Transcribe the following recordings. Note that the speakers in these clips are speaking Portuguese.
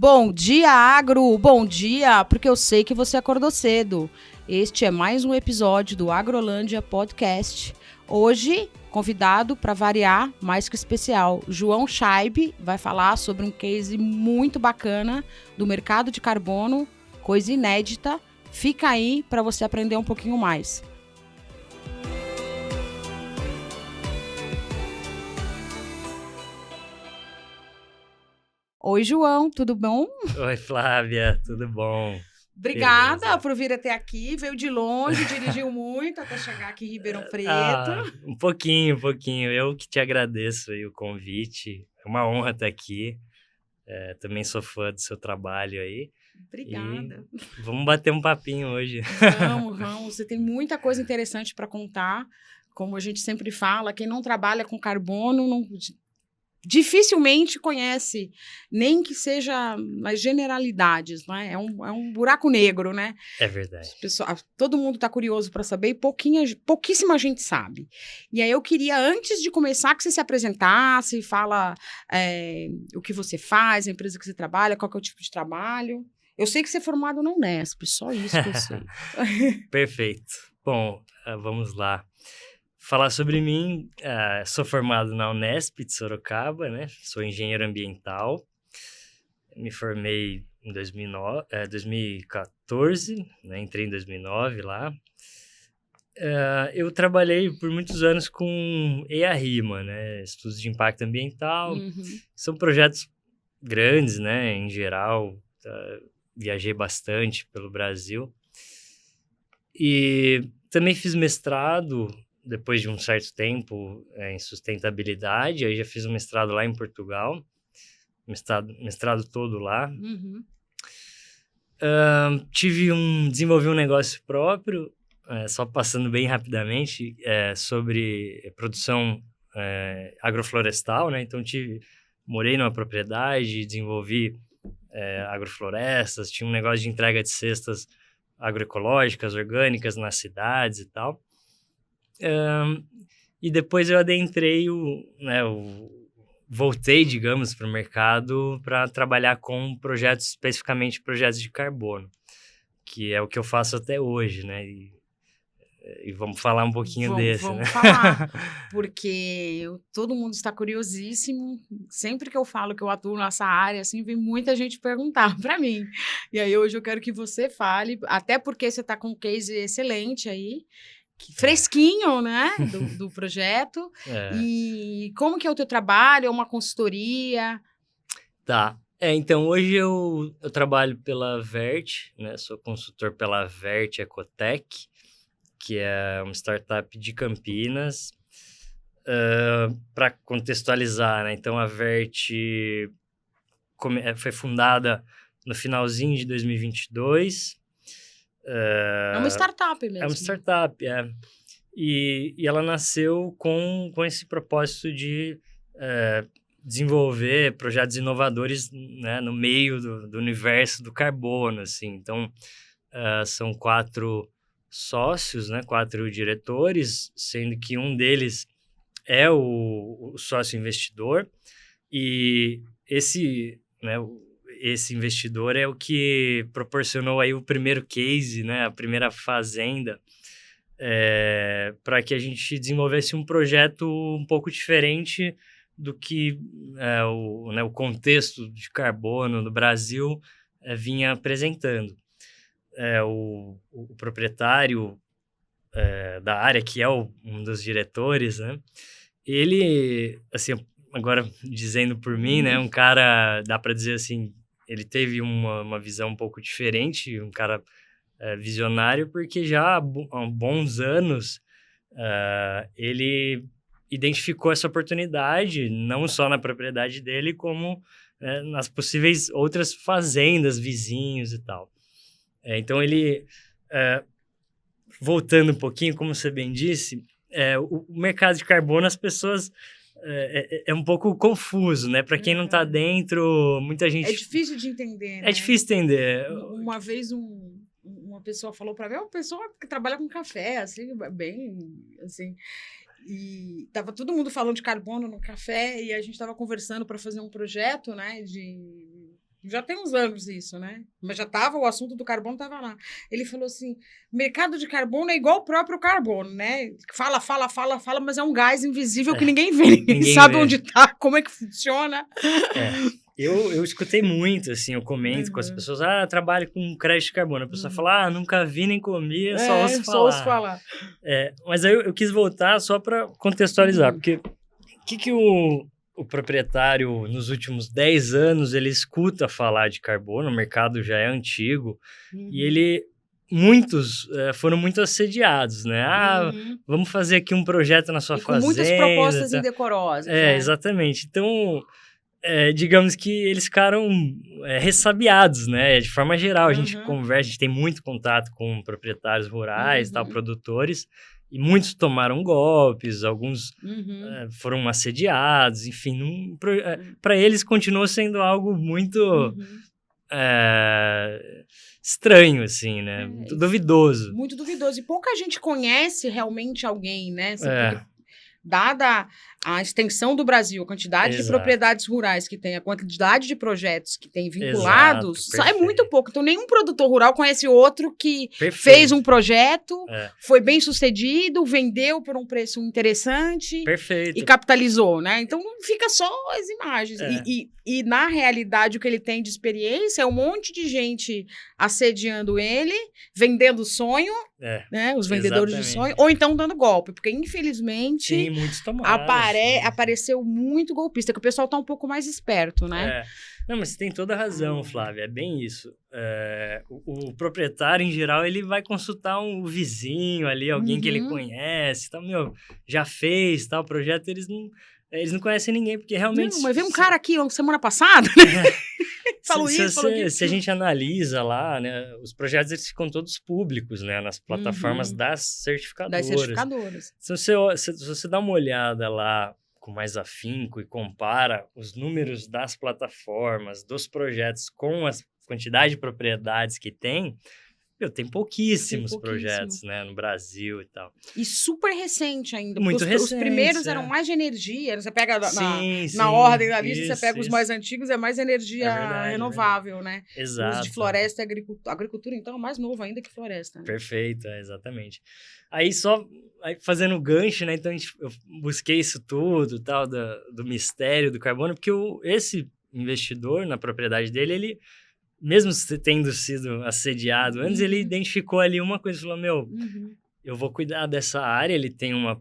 Bom dia, Agro! Bom dia, porque eu sei que você acordou cedo. Este é mais um episódio do Agrolândia Podcast. Hoje, convidado para variar, mais que especial, João Scheib vai falar sobre um case muito bacana do mercado de carbono, coisa inédita. Fica aí para você aprender um pouquinho mais. Oi, João, tudo bom? Oi, Flávia, tudo bom? Obrigada Beleza. por vir até aqui. Veio de longe, dirigiu muito até chegar aqui em Ribeirão Preto. Um pouquinho. Eu que te agradeço aí o convite. É uma honra estar aqui. Também sou fã do seu trabalho aí. Obrigada. E vamos bater um papinho hoje. Vamos. Você tem muita coisa interessante para contar. Como a gente sempre fala, quem não trabalha com carbono dificilmente conhece, nem que seja as generalidades, né? É um buraco negro, né? É verdade. Todo mundo está curioso para saber e pouquíssima gente sabe. E aí eu queria, antes de começar, que você se apresentasse, fala o que você faz, a empresa que você trabalha, qual que é o tipo de trabalho. Eu sei que você é formado na Unesp, só isso que eu sei. Perfeito. Bom, vamos lá. Falar sobre mim, sou formado na Unesp de Sorocaba, né? Sou engenheiro ambiental. Me formei em 2014, né? Entrei em 2009 lá. Eu trabalhei por muitos anos com EA-RIMA, né? Estudos de impacto ambiental. São projetos grandes, né? Em geral, viajei bastante pelo Brasil. E também fiz mestrado depois de um certo tempo em sustentabilidade. Aí já fiz um mestrado lá em Portugal, mestrado todo lá. Desenvolvi um negócio próprio, só passando bem rapidamente, sobre produção agroflorestal, né? Então morei numa propriedade, desenvolvi agroflorestas, tinha um negócio de entrega de cestas agroecológicas, orgânicas nas cidades e tal. E depois eu adentrei voltei, digamos, para o mercado para trabalhar com projetos, especificamente projetos de carbono, que é o que eu faço até hoje, né? E vamos falar um pouquinho desse, vamos né? falar, porque todo mundo está curiosíssimo. Sempre que eu falo que eu atuo nessa área, assim, vem muita gente perguntar para mim. E aí hoje eu quero que você fale, até porque você está com um case excelente aí, fresquinho, né, do projeto. E como que é o teu trabalho? É uma consultoria? Tá. Então, hoje eu trabalho pela Vert, né? Sou consultor pela Vert Ecotech, que é uma startup de Campinas. Para contextualizar, né? Então, a Vert foi fundada no finalzinho de 2022. É uma startup mesmo. É uma startup, E ela nasceu com esse propósito de desenvolver projetos inovadores, né, no meio do universo do carbono, assim. Então, são 4 sócios, né, 4 diretores, sendo que um deles é o sócio investidor, e esse investidor é o que proporcionou aí o primeiro case, né, a primeira fazenda, para que a gente desenvolvesse um projeto um pouco diferente do que o contexto de carbono no Brasil vinha apresentando. O proprietário da área, que é um dos diretores, né, ele, assim, agora dizendo por mim, né, um cara, dá para dizer assim, ele teve uma visão um pouco diferente, um cara visionário, porque já há bons anos ele identificou essa oportunidade, não só na propriedade dele, como nas possíveis outras fazendas, vizinhos e tal. Então, ele, voltando um pouquinho, como você bem disse, o mercado de carbono, as pessoas... É um pouco confuso, né? Para quem não está dentro, muita gente... É difícil de entender, né? É difícil entender. Uma vez uma pessoa falou para mim, uma pessoa que trabalha com café, assim, bem, assim, e tava todo mundo falando de carbono no café e a gente estava conversando para fazer um projeto, né, Já tem uns anos isso, né? Mas o assunto do carbono estava lá. Ele falou assim, mercado de carbono é igual o próprio carbono, né? Fala, mas é um gás invisível que ninguém vê, ninguém sabe onde tá, como é que funciona. Eu escutei muito, assim, eu comento com as pessoas, trabalho com crédito de carbono. A pessoa fala, nunca vi nem comi, só ouço falar. Mas aí eu quis voltar só para contextualizar, porque o que o proprietário, nos últimos 10 anos, ele escuta falar de carbono, o mercado já é antigo, e muitos foram muito assediados, né? Vamos fazer aqui um projeto na sua fazenda. Com muitas propostas indecorosas. Exatamente. Então, digamos que eles ficaram ressabiados, né? De forma geral, a gente conversa, a gente tem muito contato com proprietários rurais, produtores, e muitos tomaram golpes, alguns foram assediados, enfim, para eles continuou sendo algo muito estranho, assim, né? Muito duvidoso. Muito duvidoso. E pouca gente conhece realmente alguém, né? Dada a extensão do Brasil, a quantidade de propriedades rurais que tem, a quantidade de projetos que tem vinculados, é muito pouco. Então, nenhum produtor rural conhece outro que fez um projeto, foi bem sucedido, vendeu por um preço interessante e capitalizou, né? Então, fica só as imagens. E, na realidade, o que ele tem de experiência é um monte de gente assediando ele, vendendo sonho, né? Os vendedores de sonho, ou então dando golpe, porque, infelizmente... Sim, muitos tomaram. Apareceu muito golpista, que o pessoal tá um pouco mais esperto, né? Não, mas você tem toda a razão, Flávia, é bem isso. O proprietário, em geral, ele vai consultar um vizinho ali, alguém que ele conhece, tal, já fez tal projeto, eles não conhecem ninguém, porque realmente... Não, mas veio um cara aqui semana passada, né? Falou isso. Se a gente analisa lá, né, os projetos eles ficam todos públicos, né, nas plataformas das certificadoras. Se você dá uma olhada lá com mais afinco e compara os números das plataformas, dos projetos com a quantidade de propriedades que tem pouquíssimos projetos, né, no Brasil e tal. E super recente ainda. Muito recente. Os primeiros eram mais de energia. Você pega na ordem da lista, você pega os mais antigos, é mais energia renovável, né? Exato. Uso de floresta e agricultura. Agricultura, então, é mais novo ainda que floresta. Né? Perfeito, exatamente. Aí, fazendo gancho, né? Então, eu busquei isso tudo, tal, do mistério do carbono, porque esse investidor, na propriedade dele, ele... Mesmo tendo sido assediado antes, ele identificou ali uma coisa, falou, eu vou cuidar dessa área, ele tem uma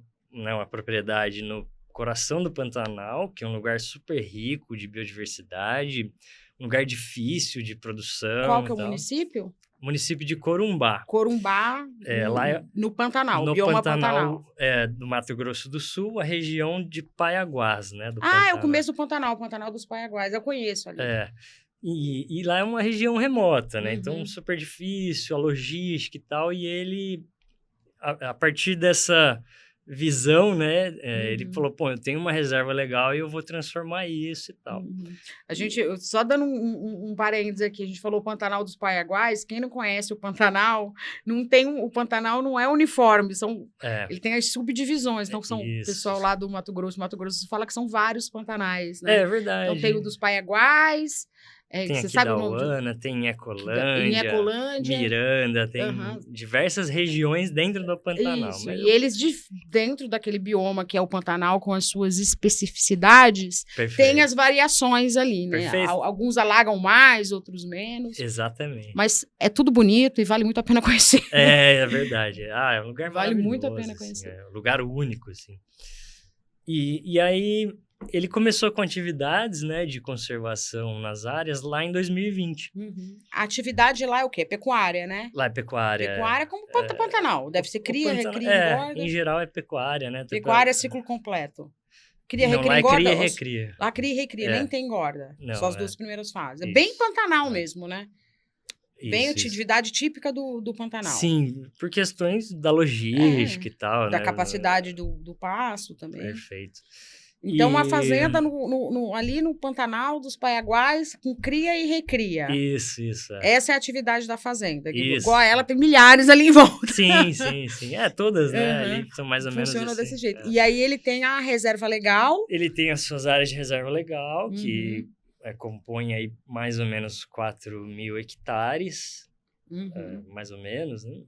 propriedade no coração do Pantanal, que é um lugar super rico de biodiversidade, um lugar difícil de produção. Qual que é o município? Município de Corumbá. Corumbá, lá no Pantanal, no bioma Pantanal. Do Mato Grosso do Sul, a região de Paiaguás, né? É o começo do Pantanal, o Pantanal dos Paiaguás, eu conheço ali. E lá é uma região remota, né? Então, super difícil, a logística e tal. E ele, a partir dessa visão, né? Ele falou, eu tenho uma reserva legal e eu vou transformar isso e tal. A gente, só dando um parênteses aqui, a gente falou o Pantanal dos Paiaguás. Quem não conhece o Pantanal, o Pantanal não é uniforme, ele tem as subdivisões. Então, o pessoal lá do Mato Grosso fala que são vários Pantanais, né? É verdade. Então, tem o dos Paiaguás... tem você aqui sabe da o nome Uana, tem Ecolândia, Miranda, tem diversas regiões dentro do Pantanal. Isso, e eles, dentro daquele bioma que é o Pantanal, com as suas especificidades, tem as variações ali, né? Alguns alagam mais, outros menos. Exatamente. Mas é tudo bonito e vale muito a pena conhecer. É verdade. É um lugar vale muito a pena conhecer. Assim, é um lugar único, assim. E aí... Ele começou com atividades, né, de conservação nas áreas lá em 2020. A atividade lá é o quê? Pecuária, né? Lá é pecuária. Pecuária como Pantanal. Deve ser cria, recria, engorda. Em geral é pecuária, né? Pecuária é ciclo completo. Cria, recria, engorda. Cria e recria. Lá cria e recria, nem tem engorda. Não, só as duas primeiras fases. É bem Pantanal mesmo, né? Bem atividade típica do Pantanal. Sim, por questões da logística e tal, da né? capacidade do pasto também. Perfeito. Então, uma fazenda ali no Pantanal dos Paiaguás, com cria e recria. Isso. Essa é a atividade da fazenda. Igual a ela, tem milhares ali em volta. Sim. Todas, né? Ali são mais ou menos Funciona desse jeito. E aí, ele tem a reserva legal. Ele tem as suas áreas de reserva legal, que compõe aí mais ou menos 4.000 hectares, Uhum. mais ou menos, né?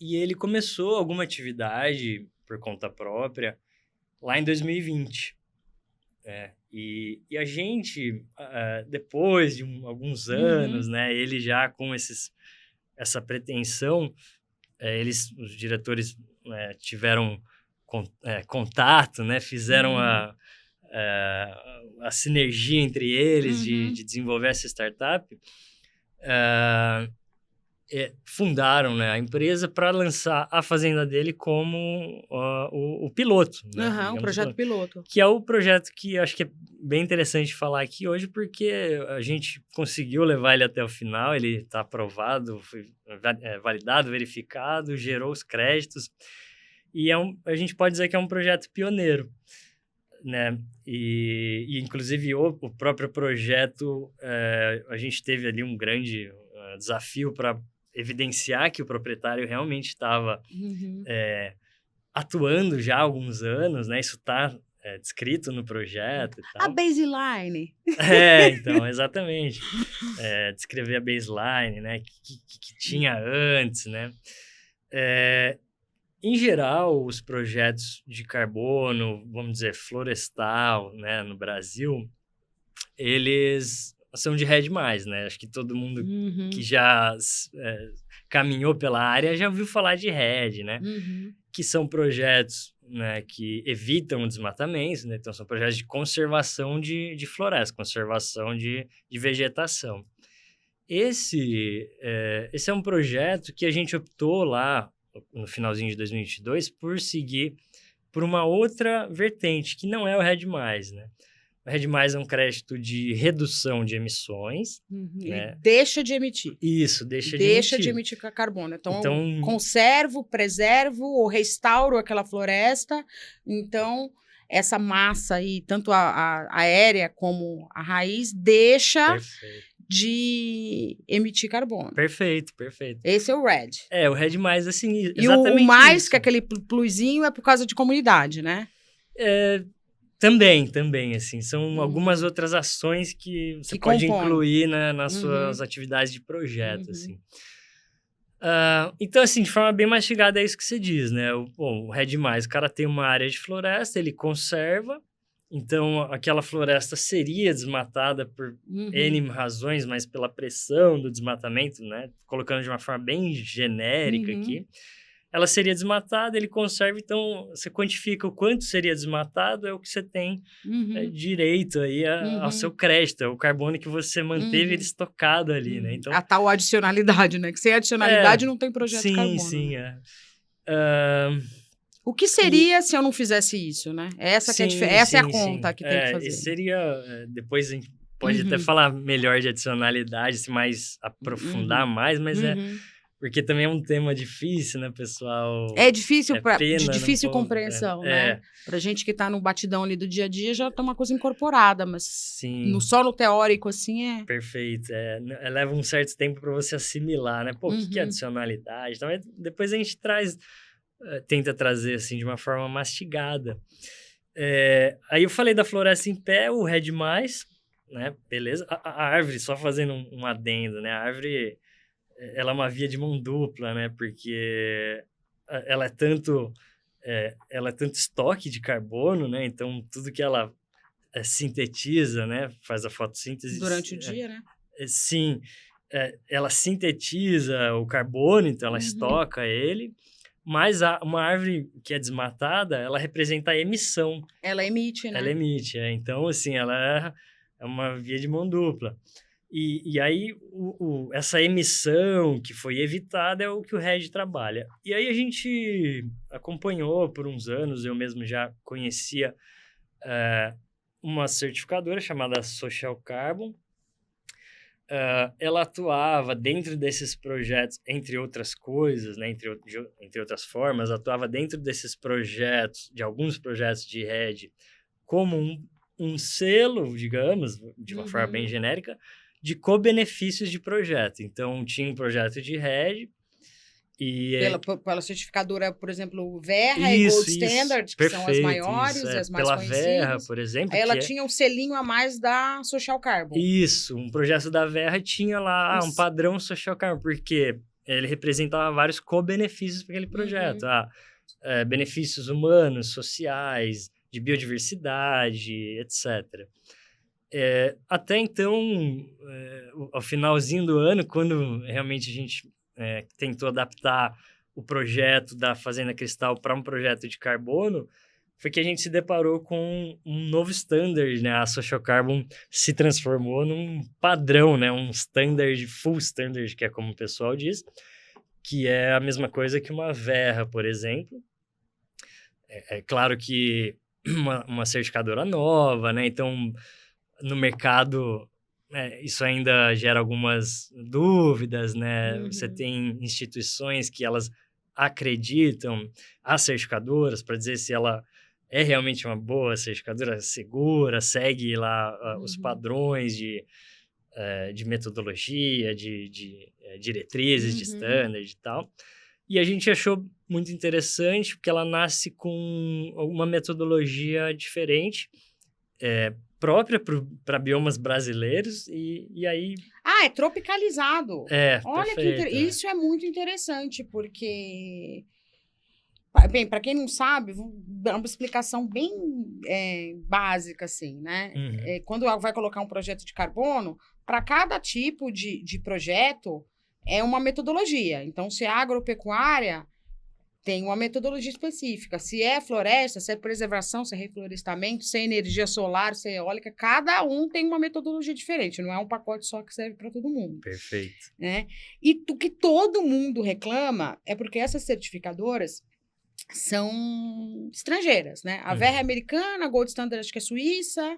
E ele começou alguma atividade por conta própria lá em 2020. E a gente, depois de alguns anos, Uhum. né, ele já com essa pretensão, os diretores, tiveram contato, né, fizeram Uhum. a sinergia entre eles Uhum. de desenvolver essa startup, ah, fundaram, né, a empresa para lançar a fazenda dele como o piloto, né, Aham, um digamos, projeto piloto. que é o projeto que eu acho que é bem interessante falar aqui hoje, porque a gente conseguiu levar ele até o final, ele está aprovado, foi validado, verificado, gerou os créditos, e a gente pode dizer que é um projeto pioneiro, né? E inclusive, o próprio projeto, a gente teve ali um grande desafio para evidenciar que o proprietário realmente estava Uhum. atuando já há alguns anos, né? Isso está descrito no projeto e A tal. baseline. Então, exatamente. Descrever a baseline, né? Que tinha antes, né? Em geral, os projetos de carbono, vamos dizer, florestal, né, no Brasil, eles são de REDD+, né? Acho que todo mundo que Uhum. já caminhou pela área já ouviu falar de REDD, né? Uhum. Que são projetos, né, que evitam o desmatamento, né? Então, são projetos de conservação de floresta, conservação de vegetação. Esse é um projeto que a gente optou lá, no finalzinho de 2022, por seguir por uma outra vertente, que não é o REDD+, né? O REDD+, é um crédito de redução de emissões, Uhum. Ele né? deixa de emitir. Isso, deixa de Deixa de emitir. emitir carbono. Então, eu Então, conservo, preservo ou restauro aquela floresta. Então, essa massa aí, tanto a aérea como a raiz, deixa perfeito. de emitir carbono. Perfeito, perfeito. Esse é o RED. O REDD+, assim, E o exatamente mais, que isso. é aquele pluzinho, é por causa de comunidade, né? Também, assim, são algumas Uhum. outras ações que você Que pode compõe. incluir nas Uhum. suas atividades de projeto, Uhum. assim. Então, assim, de forma bem mastigada, é isso que você diz, né? O REDD+, o cara tem uma área de floresta, ele conserva, então aquela floresta seria desmatada por Uhum. N razões, mas pela pressão do desmatamento, né? Colocando de uma forma bem genérica Uhum. aqui, ela seria desmatada, ele conserva, então você quantifica o quanto seria desmatado, é o que você tem Uhum. direito aí ao seu Uhum. crédito, é o carbono que você manteve ele Uhum. estocado ali, né? Uhum. Então, A tal adicionalidade, né? Que sem é, adicionalidade não tem projeto de sim, carbono, sim, né? Ah, O que e seria se eu não fizesse isso, né? Essa que é sim, essa é a sim, conta sim. que tem que Esse fazer. seria. Depois a gente pode até Uhum. falar melhor de adicionalidade, se mais aprofundar Uhum. mais, mas Uhum. porque também é um tema difícil, né, É pessoal? difícil É de pena não difícil pôr. compreensão, né? Pra gente que tá no batidão ali do dia a dia já tá uma coisa incorporada, mas Sim, só no teórico assim é. perfeito. Leva um certo tempo para você assimilar, né? Pô, o que que é Uhum. adicionalidade? Então, depois a gente tenta trazer assim de uma forma mastigada. Aí eu falei da floresta em pé, o REDD+, né? Beleza. A árvore, só fazendo um adendo, né? A árvore, ela é uma via de mão dupla, né? Porque ela é tanto estoque de carbono, né? Então, tudo que ela sintetiza, né? Faz a fotossíntese, Durante o dia, né? sim, ela sintetiza o carbono, então ela Uhum. estoca ele, mas uma árvore que é desmatada, ela representa a emissão, Ela emite, ela né? emite, então, assim, ela é uma via de mão dupla. E aí, essa emissão que foi evitada é o que o REDD trabalha. E aí a gente acompanhou por uns anos, eu mesmo já conhecia uma certificadora chamada Social Carbon. Ela atuava dentro desses projetos, entre outras coisas, né, entre outras formas, atuava dentro desses projetos, de alguns projetos de REDD, como um selo, digamos, de uma forma bem Uhum. genérica, de co-benefícios de projeto. Então, tinha um projeto de REDD Pela certificadora, por exemplo, Verra e Gold Standard, que são as maiores, as mais pela conhecidas. Verra, por exemplo. Aí ela tinha um selinho a mais da Social Carbon. Isso, um projeto da Verra tinha lá um padrão Social Carbon, porque ele representava vários co-benefícios para aquele projeto. Benefícios humanos, sociais, de biodiversidade, etc. Até então, ao finalzinho do ano, quando realmente a gente tentou adaptar o projeto da Fazenda Cristal para um projeto de carbono, foi que a gente se deparou com um novo standard, né? A Social Carbon se transformou num padrão, né? Um standard, full standard, que é como o pessoal diz, que é a mesma coisa que uma Verra, por exemplo. É claro que uma certificadora nova, né? Então, no mercado, isso ainda gera algumas dúvidas, né? Você tem instituições que elas acreditam, as certificadoras, para dizer se ela é realmente uma boa certificadora, segura, segue lá os padrões de metodologia, de diretrizes, de standard e tal. E a gente achou muito interessante, porque ela nasce com uma metodologia diferente, própria para biomas brasileiros, e aí... é tropicalizado. Olha, perfeito, isso é muito interessante, porque... Bem, para quem não sabe, vou dar uma explicação bem básica, assim, né? Quando vai colocar um projeto de carbono, para cada tipo de projeto, é uma metodologia. Então, se é agropecuária, tem uma metodologia específica. Se é floresta, se é preservação, se é reflorestamento, se é energia solar, se é eólica, cada um tem uma metodologia diferente. Não é um pacote só que serve para todo mundo. Perfeito. Né? E o que todo mundo reclama é porque essas certificadoras são estrangeiras, né? A Verra é americana, a Gold Standard acho que é suíça.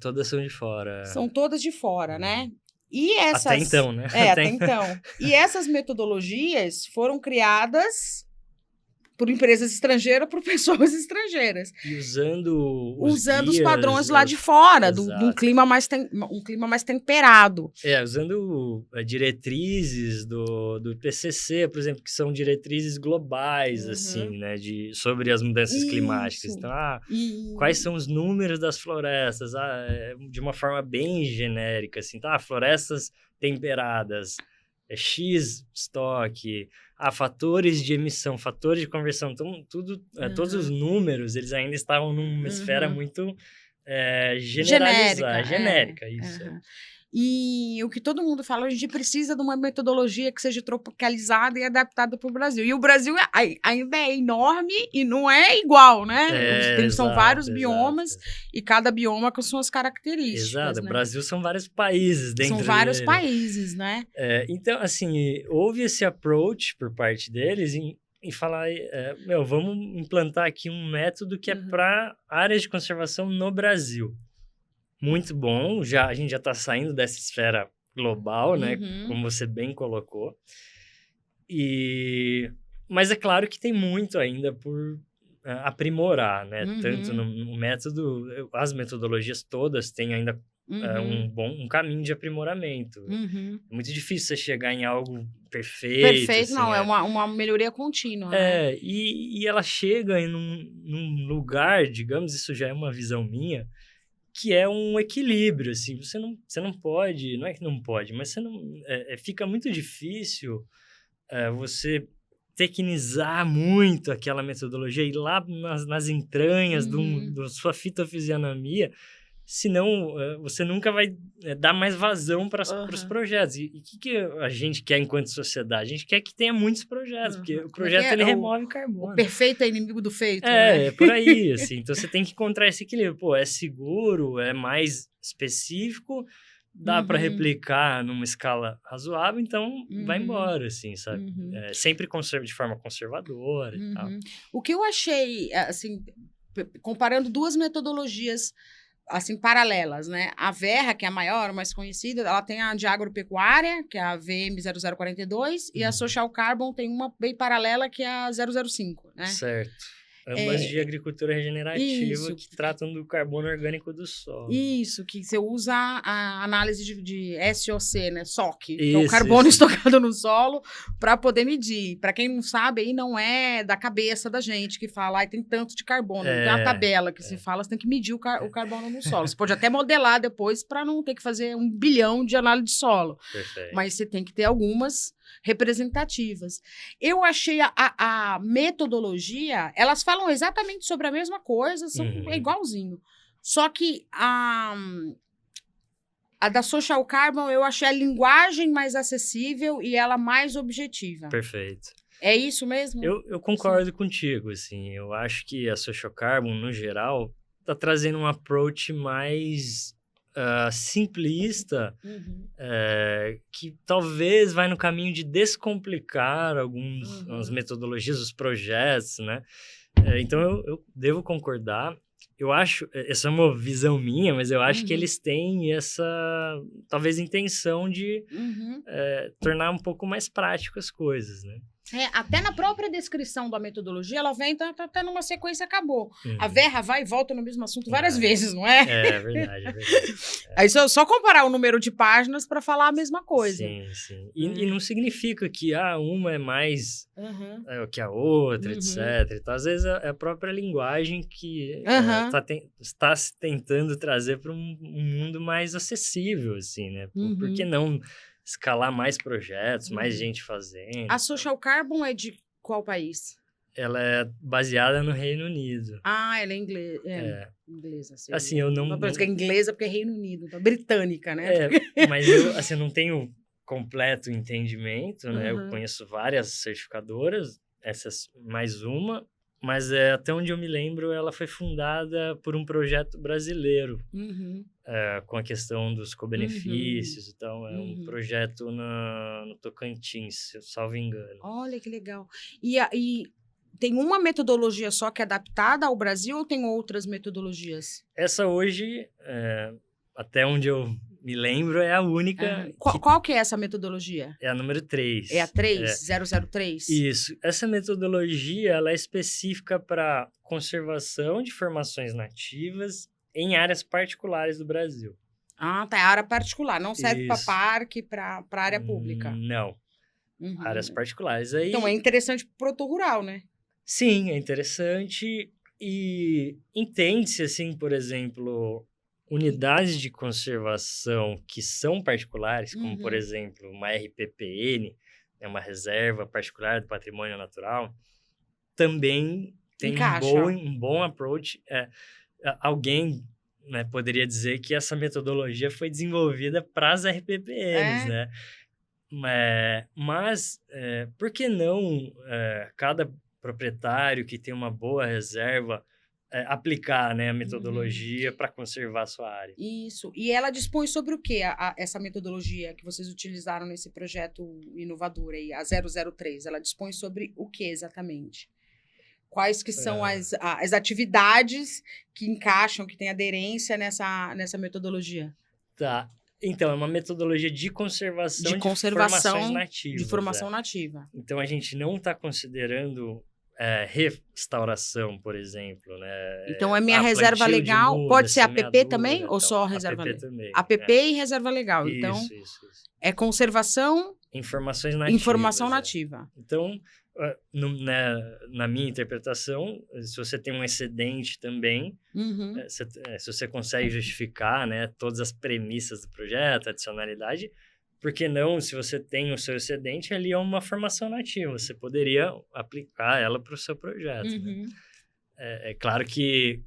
Todas são de fora. São todas de fora, né? E essas... Até então, né? Até então. E essas metodologias foram criadas por empresas estrangeiras, por pessoas estrangeiras. E usando os padrões lá de fora, de um clima mais temperado. Usando diretrizes do IPCC, por exemplo, que são diretrizes globais, assim, né, sobre as mudanças climáticas. Então, quais são os números das florestas? De uma forma bem genérica, assim, florestas temperadas, X estoque, fatores de emissão, fatores de conversão, então todos os números, eles ainda estavam numa esfera muito genérica, isso. E o que todo mundo fala, a gente precisa de uma metodologia que seja tropicalizada e adaptada para o Brasil. E o Brasil ainda é enorme e não é igual, né? São vários biomas e cada bioma com suas características. Exato, né? O Brasil são vários países dentro dele. São vários países, né? Então, assim, houve esse approach por parte deles em falar, vamos implantar aqui um método que é para áreas de conservação no Brasil. Muito bom, a gente já está saindo dessa esfera global, né? Como você bem colocou. Mas é claro que tem muito ainda por aprimorar, né? Tanto no método, as metodologias todas têm ainda um caminho de aprimoramento. É muito difícil você chegar em algo perfeito. Perfeito, assim, não, é uma melhoria contínua. Né? E ela chega em num lugar, digamos, isso já é uma visão minha, que é um equilíbrio, assim, você não pode, não é que não pode, mas fica muito difícil você tecnizar muito aquela metodologia, ir lá nas entranhas da sua fitofisionomia, senão você nunca vai dar mais vazão para os projetos. E o que a gente quer enquanto sociedade? A gente quer que tenha muitos projetos, porque o projeto ele remove carbono. O perfeito é inimigo do feito, né? É por aí, assim. Então você tem que encontrar esse equilíbrio. É seguro, é mais específico, dá para replicar numa escala razoável, então vai embora, assim, sabe? Sempre de forma conservadora e tal. O que eu achei, assim, comparando duas metodologias assim, paralelas, né? A Verra, que é a maior, mais conhecida, ela tem a de agropecuária, que é a VM0042, e a Social Carbon tem uma bem paralela, que é a 005, né? Certo. Ambas de agricultura regenerativa, isso, que tratam do carbono orgânico do solo. Isso, que você usa a análise de SOC, né? SOC, que é o Isso, carbono isso. estocado no solo, para poder medir. Para quem não sabe, aí não é da cabeça da gente que fala, tem tanto de carbono. Tem a tabela que se fala, você tem que medir o carbono no solo. Você pode até modelar depois para não ter que fazer 1 bilhão de análise de solo. Perfeito. Mas você tem que ter algumas representativas. Eu achei a metodologia, elas falam exatamente sobre a mesma coisa, é igualzinho. Só que a da Social Carbon, eu achei a linguagem mais acessível e ela mais objetiva. Perfeito. É isso mesmo? Eu concordo contigo, assim. Eu acho que a Social Carbon, no geral, está trazendo um approach mais simplista, que talvez vai no caminho de descomplicar algumas metodologias, os projetos, né? Então, eu devo concordar. Eu acho, essa é uma visão minha, mas eu acho que eles têm essa, talvez, intenção de tornar um pouco mais prático as coisas, né? Até na própria descrição da metodologia, ela vem, tá numa sequência, acabou. A Verra vai e volta no mesmo assunto várias vezes, não é? É verdade, é verdade. Aí só comparar o número de páginas para falar a mesma coisa. Sim, sim. E não significa que uma é mais que a outra, etc. Então, às vezes, é a própria linguagem que está se tentando trazer para um mundo mais acessível, assim, né? Por que não escalar mais projetos, mais gente fazendo? A Social Carbon é de qual país? Ela é baseada no Reino Unido. Ela é inglesa. Inglesa, assim, eu não... Parece que é inglesa porque é Reino Unido, então, britânica, né? Mas eu, assim, não tenho completo entendimento, né? Eu conheço várias certificadoras, essas mais uma, mas até onde eu me lembro, ela foi fundada por um projeto brasileiro, com a questão dos co-benefícios. Então, é um projeto no Tocantins, se eu salvo engano. Olha que legal. E tem uma metodologia só que é adaptada ao Brasil ou tem outras metodologias? Essa hoje, até onde eu me lembro, é a única... Qual que é essa metodologia? É a número 3. É a 003? Isso. Essa metodologia, ela é específica para conservação de formações nativas em áreas particulares do Brasil. É área particular. Não serve para parque, para área pública. Não. Áreas particulares. Aí... Então, é interessante para o produtor rural, né? Sim, é interessante. E entende-se, assim, por exemplo... unidades de conservação que são particulares, como, por exemplo, uma RPPN, uma reserva particular do patrimônio natural, também tem um bom approach. Alguém, né, poderia dizer que essa metodologia foi desenvolvida para as RPPNs, né? Mas por que não cada proprietário que tem uma boa reserva aplicar, né, a metodologia para conservar a sua área? Isso. E ela dispõe sobre o quê, essa metodologia que vocês utilizaram nesse projeto inovador aí, a 003? Ela dispõe sobre o quê exatamente? Quais que são as atividades que encaixam, que têm aderência nessa metodologia? Tá. Então, é uma metodologia de conservação de formações nativas. De formação nativa. Então, a gente não está considerando... restauração, por exemplo, né? Então, é minha reserva legal. Pode ser APP também? Ou só reserva legal? APP também. APP e reserva legal. Então, isso. É conservação... Informações nativas. Informação nativa. Então, na minha interpretação, se você tem um excedente também, se você consegue justificar, né, todas as premissas do projeto, adicionalidade... Por que não, se você tem o seu excedente, ali é uma formação nativa. Você poderia aplicar ela para o seu projeto. Né? É claro que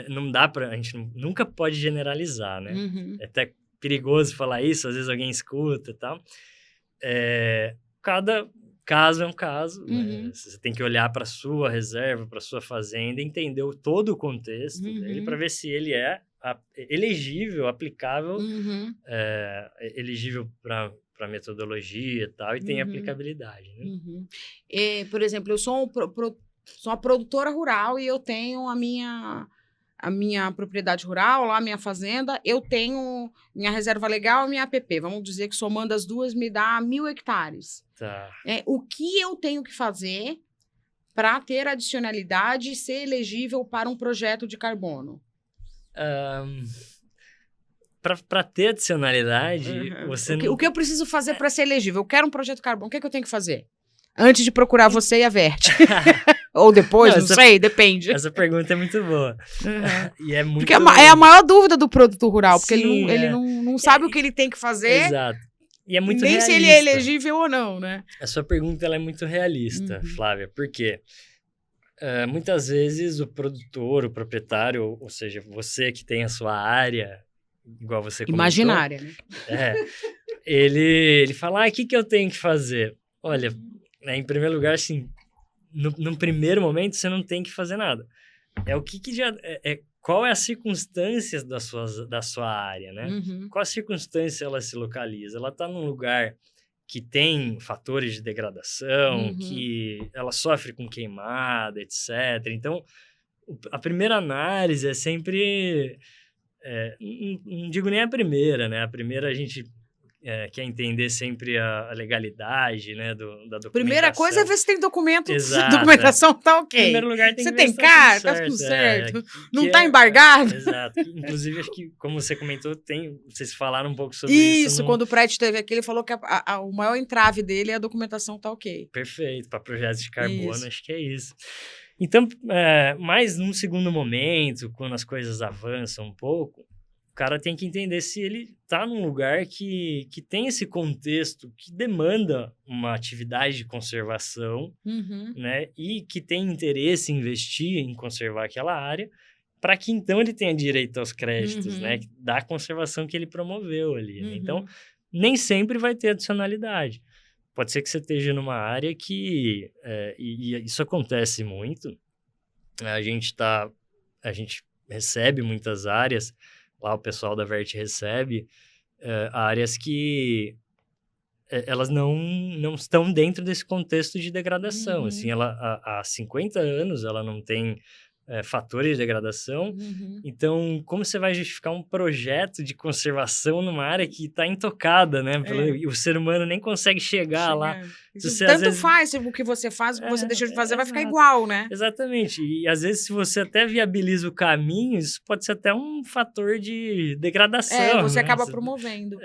não dá para... A gente nunca pode generalizar, né? É até perigoso falar isso, às vezes alguém escuta e tal. Cada caso é um caso. Né? Você tem que olhar para a sua reserva, para a sua fazenda, entender todo o contexto dele para ver se ele é elegível, aplicável, elegível para metodologia e tal, e tem aplicabilidade. Né? Por exemplo, eu sou uma produtora rural e eu tenho a minha propriedade rural, lá a minha fazenda, eu tenho minha reserva legal e minha APP. Vamos dizer que somando as duas me dá 1.000 hectares. Tá. O que eu tenho que fazer para ter adicionalidade e ser elegível para um projeto de carbono? Para ter adicionalidade, você O que eu preciso fazer para ser elegível? Eu quero um projeto de carbono, o que eu tenho que fazer? Antes de procurar você e a Vert. Ou depois, não sei, depende. Essa pergunta é muito boa. E é muito... Porque é a maior dúvida do produtor rural, porque Sim, ele não sabe o que ele tem que fazer. Exato. E é muito nem realista. Se ele é elegível ou não, né? A sua pergunta ela é muito realista, Flávia, porque muitas vezes o produtor, o proprietário, ou seja, você que tem a sua área, igual você comentou... Imaginária, né? Ele fala, o que eu tenho que fazer? Olha, em primeiro lugar, assim, no primeiro momento, você não tem que fazer nada. Qual é as circunstâncias da sua área, né? Qual a circunstância ela se localiza? Ela está num lugar que tem fatores de degradação, que ela sofre com queimada, etc. Então, a primeira análise é sempre... não digo nem a primeira, né? A primeira a gente quer entender sempre a legalidade, né, da documentação. Primeira coisa é ver se tem documento. Exato, documentação tá ok. Em primeiro lugar, tem você que tem ver se carta, tá tá tudo certo. Não que tá embargado. Exato. Inclusive, acho que, como você comentou, vocês falaram um pouco sobre isso. Isso, quando o prédio esteve aqui, ele falou que o maior entrave dele é a documentação tá ok. Perfeito, para projetos de carbono, acho que é isso. Então, mas num segundo momento, quando as coisas avançam um pouco, o cara tem que entender se ele está num lugar que tem esse contexto que demanda uma atividade de conservação, né? E que tem interesse em investir em conservar aquela área, para que então ele tenha direito aos créditos, né? Da conservação que ele promoveu ali. Né? Então, nem sempre vai ter adicionalidade. Pode ser que você esteja numa área que... e isso acontece muito. A gente recebe muitas áreas... Lá o pessoal da Vert recebe áreas que elas não estão dentro desse contexto de degradação. Assim, ela, há 50 anos ela não tem fatores de degradação. Então, como você vai justificar um projeto de conservação numa área que está intocada, né? O ser humano nem consegue chegar lá. Tanto faz o que você faz, o que você deixa de fazer, vai ficar igual, né? Exatamente. E, às vezes, se você até viabiliza o caminho, isso pode ser até um fator de degradação. Você acaba promovendo.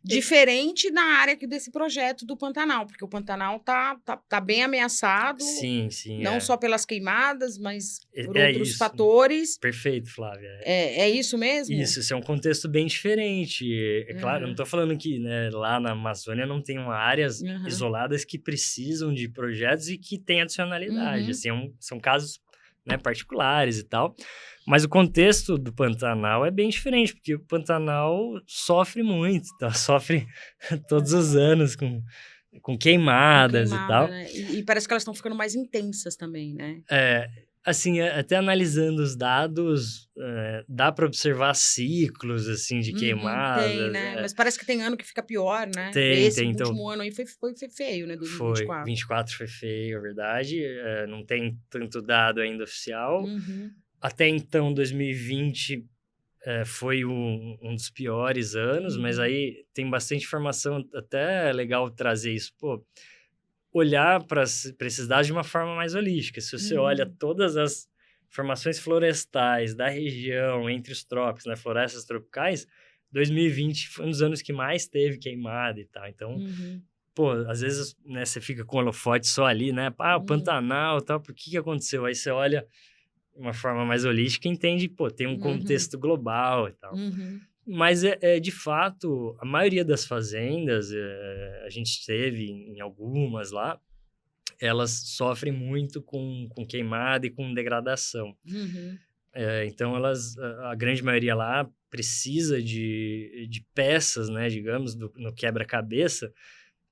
Diferente na área desse projeto do Pantanal, porque o Pantanal tá bem ameaçado. Sim. Não só pelas queimadas, mas por outros fatores. Perfeito, Flávia. É isso mesmo? Isso é um contexto bem diferente. É claro, eu não estou falando que lá na Amazônia não tem áreas isoladas que precisam de projetos e que têm adicionalidade. Assim, são casos, né, particulares e tal. Mas o contexto do Pantanal é bem diferente, porque o Pantanal sofre muito, tá? Sofre todos os anos com queimadas e tal. Né? E parece que elas estão ficando mais intensas também, né? Assim, até analisando os dados, dá para observar ciclos, assim, de queimadas. Tem, né? Mas parece que tem ano que fica pior, né? Esse último ano aí foi feio, né? 2024. Foi, 24 foi feio, é verdade. Não tem tanto dado ainda oficial. Até então, 2020 foi um dos piores anos, mas aí tem bastante informação, até é legal trazer isso. Olhar para esses dados de uma forma mais holística. Se você olha todas as formações florestais da região, entre os trópicos, né, florestas tropicais, 2020 foi um dos anos que mais teve queimada e tal. Então, às vezes, né, você fica com o holofote só ali, né? O Pantanal e tal, por que aconteceu? Aí você olha de uma forma mais holística e entende, tem um contexto global e tal. Mas, de fato, a maioria das fazendas, a gente esteve em algumas lá, elas sofrem muito com queimada e com degradação. Então, a grande maioria lá precisa de peças, né, digamos, no quebra-cabeça,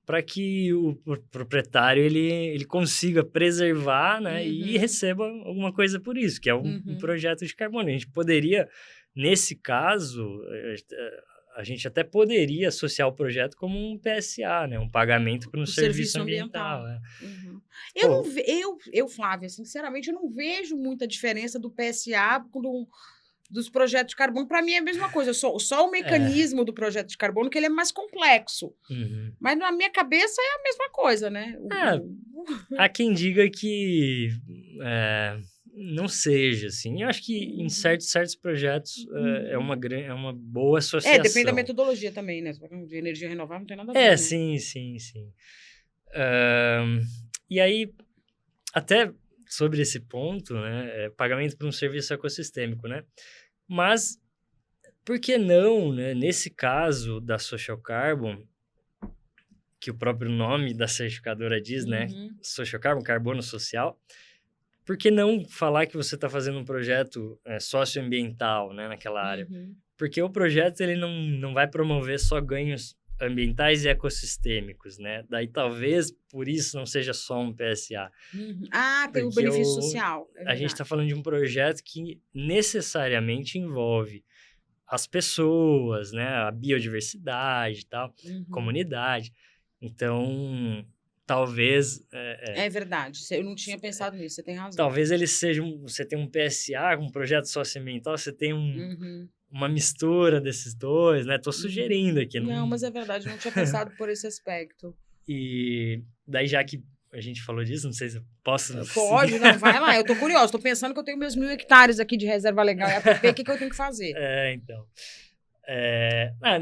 para que o proprietário ele consiga preservar, né, e receba alguma coisa por isso, que é um projeto de carbono. A gente poderia... Nesse caso, a gente até poderia associar o projeto como um PSA, né? Um pagamento por um serviço ambiental. Eu, Flávia, sinceramente, eu não vejo muita diferença do PSA dos projetos de carbono, para mim é a mesma coisa. Só o mecanismo do projeto de carbono que ele é mais complexo. Mas na minha cabeça é a mesma coisa, né? Há quem diga que não seja, assim. Eu acho que em certos projetos é uma boa associação. Depende da metodologia também, né? De energia renovável não tem nada a ver, né? Sim. E aí, até sobre esse ponto, né? Pagamento por um serviço ecossistêmico, né? Mas, por que não, né? Nesse caso da Social Carbon, que o próprio nome da certificadora diz, né? Social Carbon, carbono social. Por que não falar que você está fazendo um projeto socioambiental, né, naquela área? Porque o projeto ele não vai promover só ganhos ambientais e ecossistêmicos, né? Daí talvez por isso não seja só um PSA. Tem o benefício social. A gente está falando de um projeto que necessariamente envolve as pessoas, né? A biodiversidade e tal, comunidade. Então, talvez... É verdade, eu não tinha pensado nisso, você tem razão. Talvez ele seja você tem um PSA, um projeto socioambiental, você tem uma mistura desses dois, né? Tô sugerindo aqui. Não, mas é verdade, não tinha pensado por esse aspecto. E daí, já que a gente falou disso, não sei se eu posso... Pode, não, vai lá, eu tô curiosa, tô pensando que eu tenho meus 1.000 hectares aqui de reserva legal e APP, o que eu tenho que fazer? Então.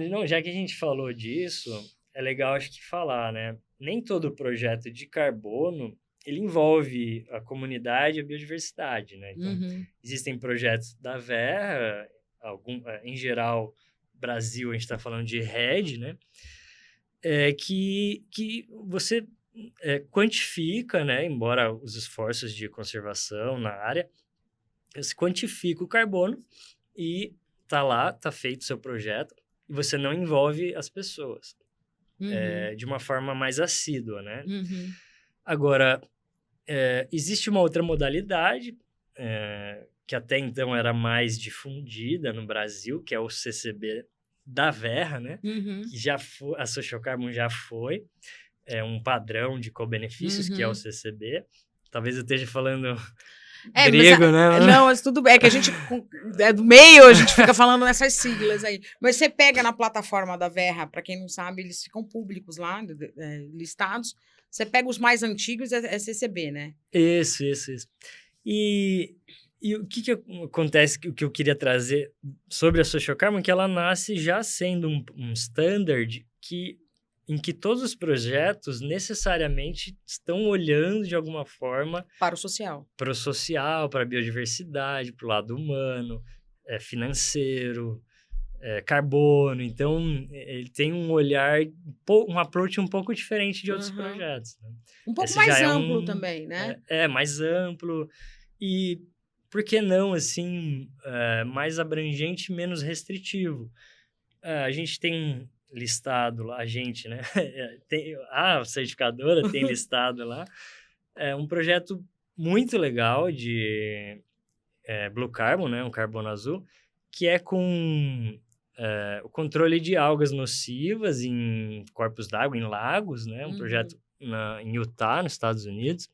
Não, já que a gente falou disso, é legal, acho que falar, né? Nem todo projeto de carbono, ele envolve a comunidade e a biodiversidade, né? Então, existem projetos da Verra, em geral, Brasil, a gente está falando de REDD, né? Que você quantifica, né? Embora os esforços de conservação na área, você quantifica o carbono e tá feito o seu projeto, e você não envolve as pessoas. De uma forma mais assídua, né? Agora, existe uma outra modalidade que até então era mais difundida no Brasil, que é o CCB da Verra, né? Que já foi, a Social Carbon já foi um padrão de co-benefícios, que é o CCB. Talvez eu esteja falando... grego, né? Não, mas tudo bem. É que a gente é do meio, a gente fica falando nessas siglas aí. Mas você pega na plataforma da Verra, para quem não sabe, eles ficam públicos lá, listados. Você pega os mais antigos, é CCB, né? Isso. E o que acontece, o que eu queria trazer sobre a Social Carbon, é que ela nasce já sendo um standard em que todos os projetos necessariamente estão olhando de alguma forma... Para o social. Para o social, para a biodiversidade, para o lado humano, financeiro, carbono. Então, ele tem um olhar, um approach um pouco diferente de outros projetos. Né? Um pouco mais amplo também, né? Mais amplo. E, por que não, assim, mais abrangente e menos restritivo? A gente tem... listado lá, a gente, né? A certificadora tem listado lá. É um projeto muito legal de Blue Carbon, né? Um carbono azul, que é com o controle de algas nocivas em corpos d'água, em lagos, né? Um projeto em Utah, nos Estados Unidos.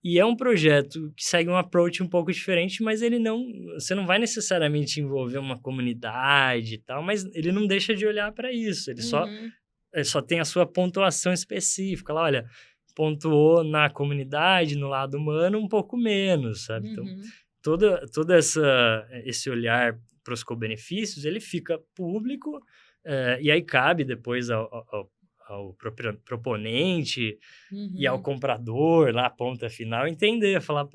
E é um projeto que segue um approach um pouco diferente, mas você não vai necessariamente envolver uma comunidade e tal, mas ele não deixa de olhar para isso. Ele só tem a sua pontuação específica. Lá, olha, pontuou na comunidade, no lado humano, um pouco menos, sabe? Então, todo esse olhar para os co-benefícios, ele fica público, e aí cabe depois ao proponente e ao comprador, lá, a ponta final, entender, falar,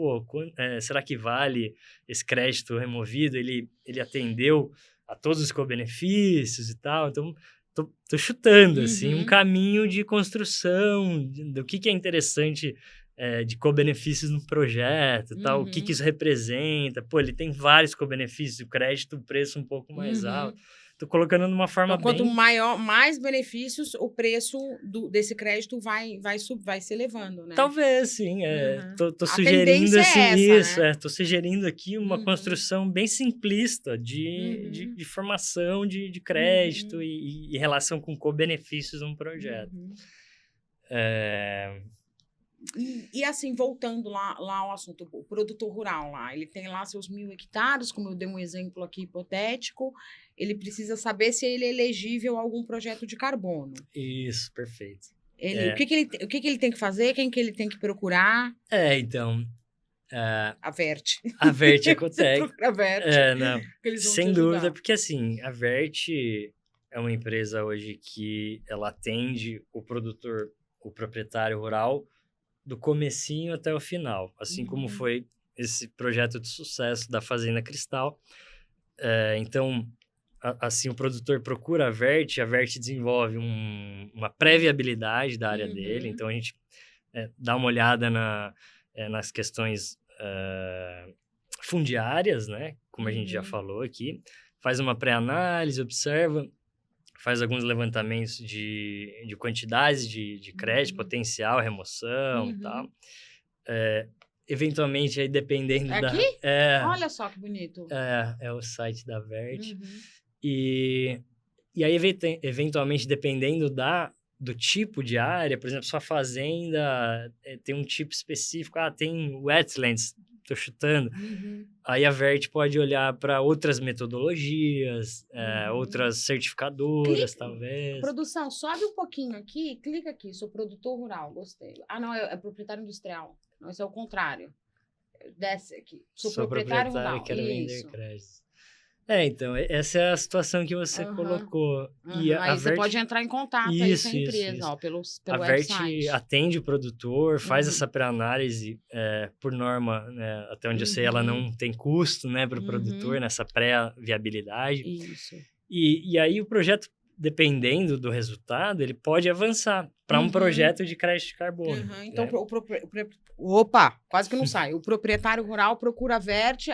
será que vale esse crédito removido? Ele atendeu a todos os co-benefícios e tal? Então, tô chutando, assim, um caminho de construção do que é interessante de co-benefícios no projeto e tal, o que isso representa. Ele tem vários co-benefícios, o crédito, o preço um pouco mais alto. Tô colocando de uma forma então, quanto mais benefícios, o preço desse crédito vai se elevando, né? Talvez, sim. Tô sugerindo assim, essa, né? Tô sugerindo aqui uma construção bem simplista de formação de crédito e relação com co-benefícios num projeto. E assim, voltando lá ao assunto, o produtor rural lá, ele tem lá seus 1.000 hectares, como eu dei um exemplo aqui hipotético, ele precisa saber se ele é elegível a algum projeto de carbono. Isso, perfeito. O que ele tem que fazer, quem que ele tem que procurar? Então... A Vert. A Vert Ecotec. A Vert. Não, sem dúvida, porque assim, a Vert é uma empresa hoje que ela atende o produtor, o proprietário rural, do comecinho até o final, assim como foi esse projeto de sucesso da Fazenda Cristal. Então, assim, o produtor procura a Vert desenvolve uma pré-viabilidade da área dele, então a gente dá uma olhada nas questões fundiárias, né? Como a gente já falou aqui, faz uma pré-análise, observa, faz alguns levantamentos de quantidades de crédito, potencial, remoção e tal. Eventualmente, aí dependendo aqui? Olha só que bonito. É o site da Vert. E aí, eventualmente, dependendo do tipo de área, por exemplo, sua fazenda tem um tipo específico, tem wetlands, tô chutando. Aí a Vert pode olhar para outras metodologias, outras certificadoras, talvez. Produção, sobe um pouquinho aqui, clica aqui, sou produtor rural, gostei. Não, é proprietário industrial. Não, esse é o contrário. Desce aqui. Sou proprietário rural. Quero vender crédito. Então, essa é a situação que você colocou. E aí você pode entrar em contato aí com a empresa, ó, pelo website. A Vert atende o produtor, faz essa pré-análise, por norma, né, até onde eu sei, ela não tem custo, né, para o produtor nessa pré-viabilidade. Isso. E aí o projeto, dependendo do resultado, ele pode avançar para um projeto de crédito de carbono. Então, opa, quase que não sai. O proprietário rural procura a Vert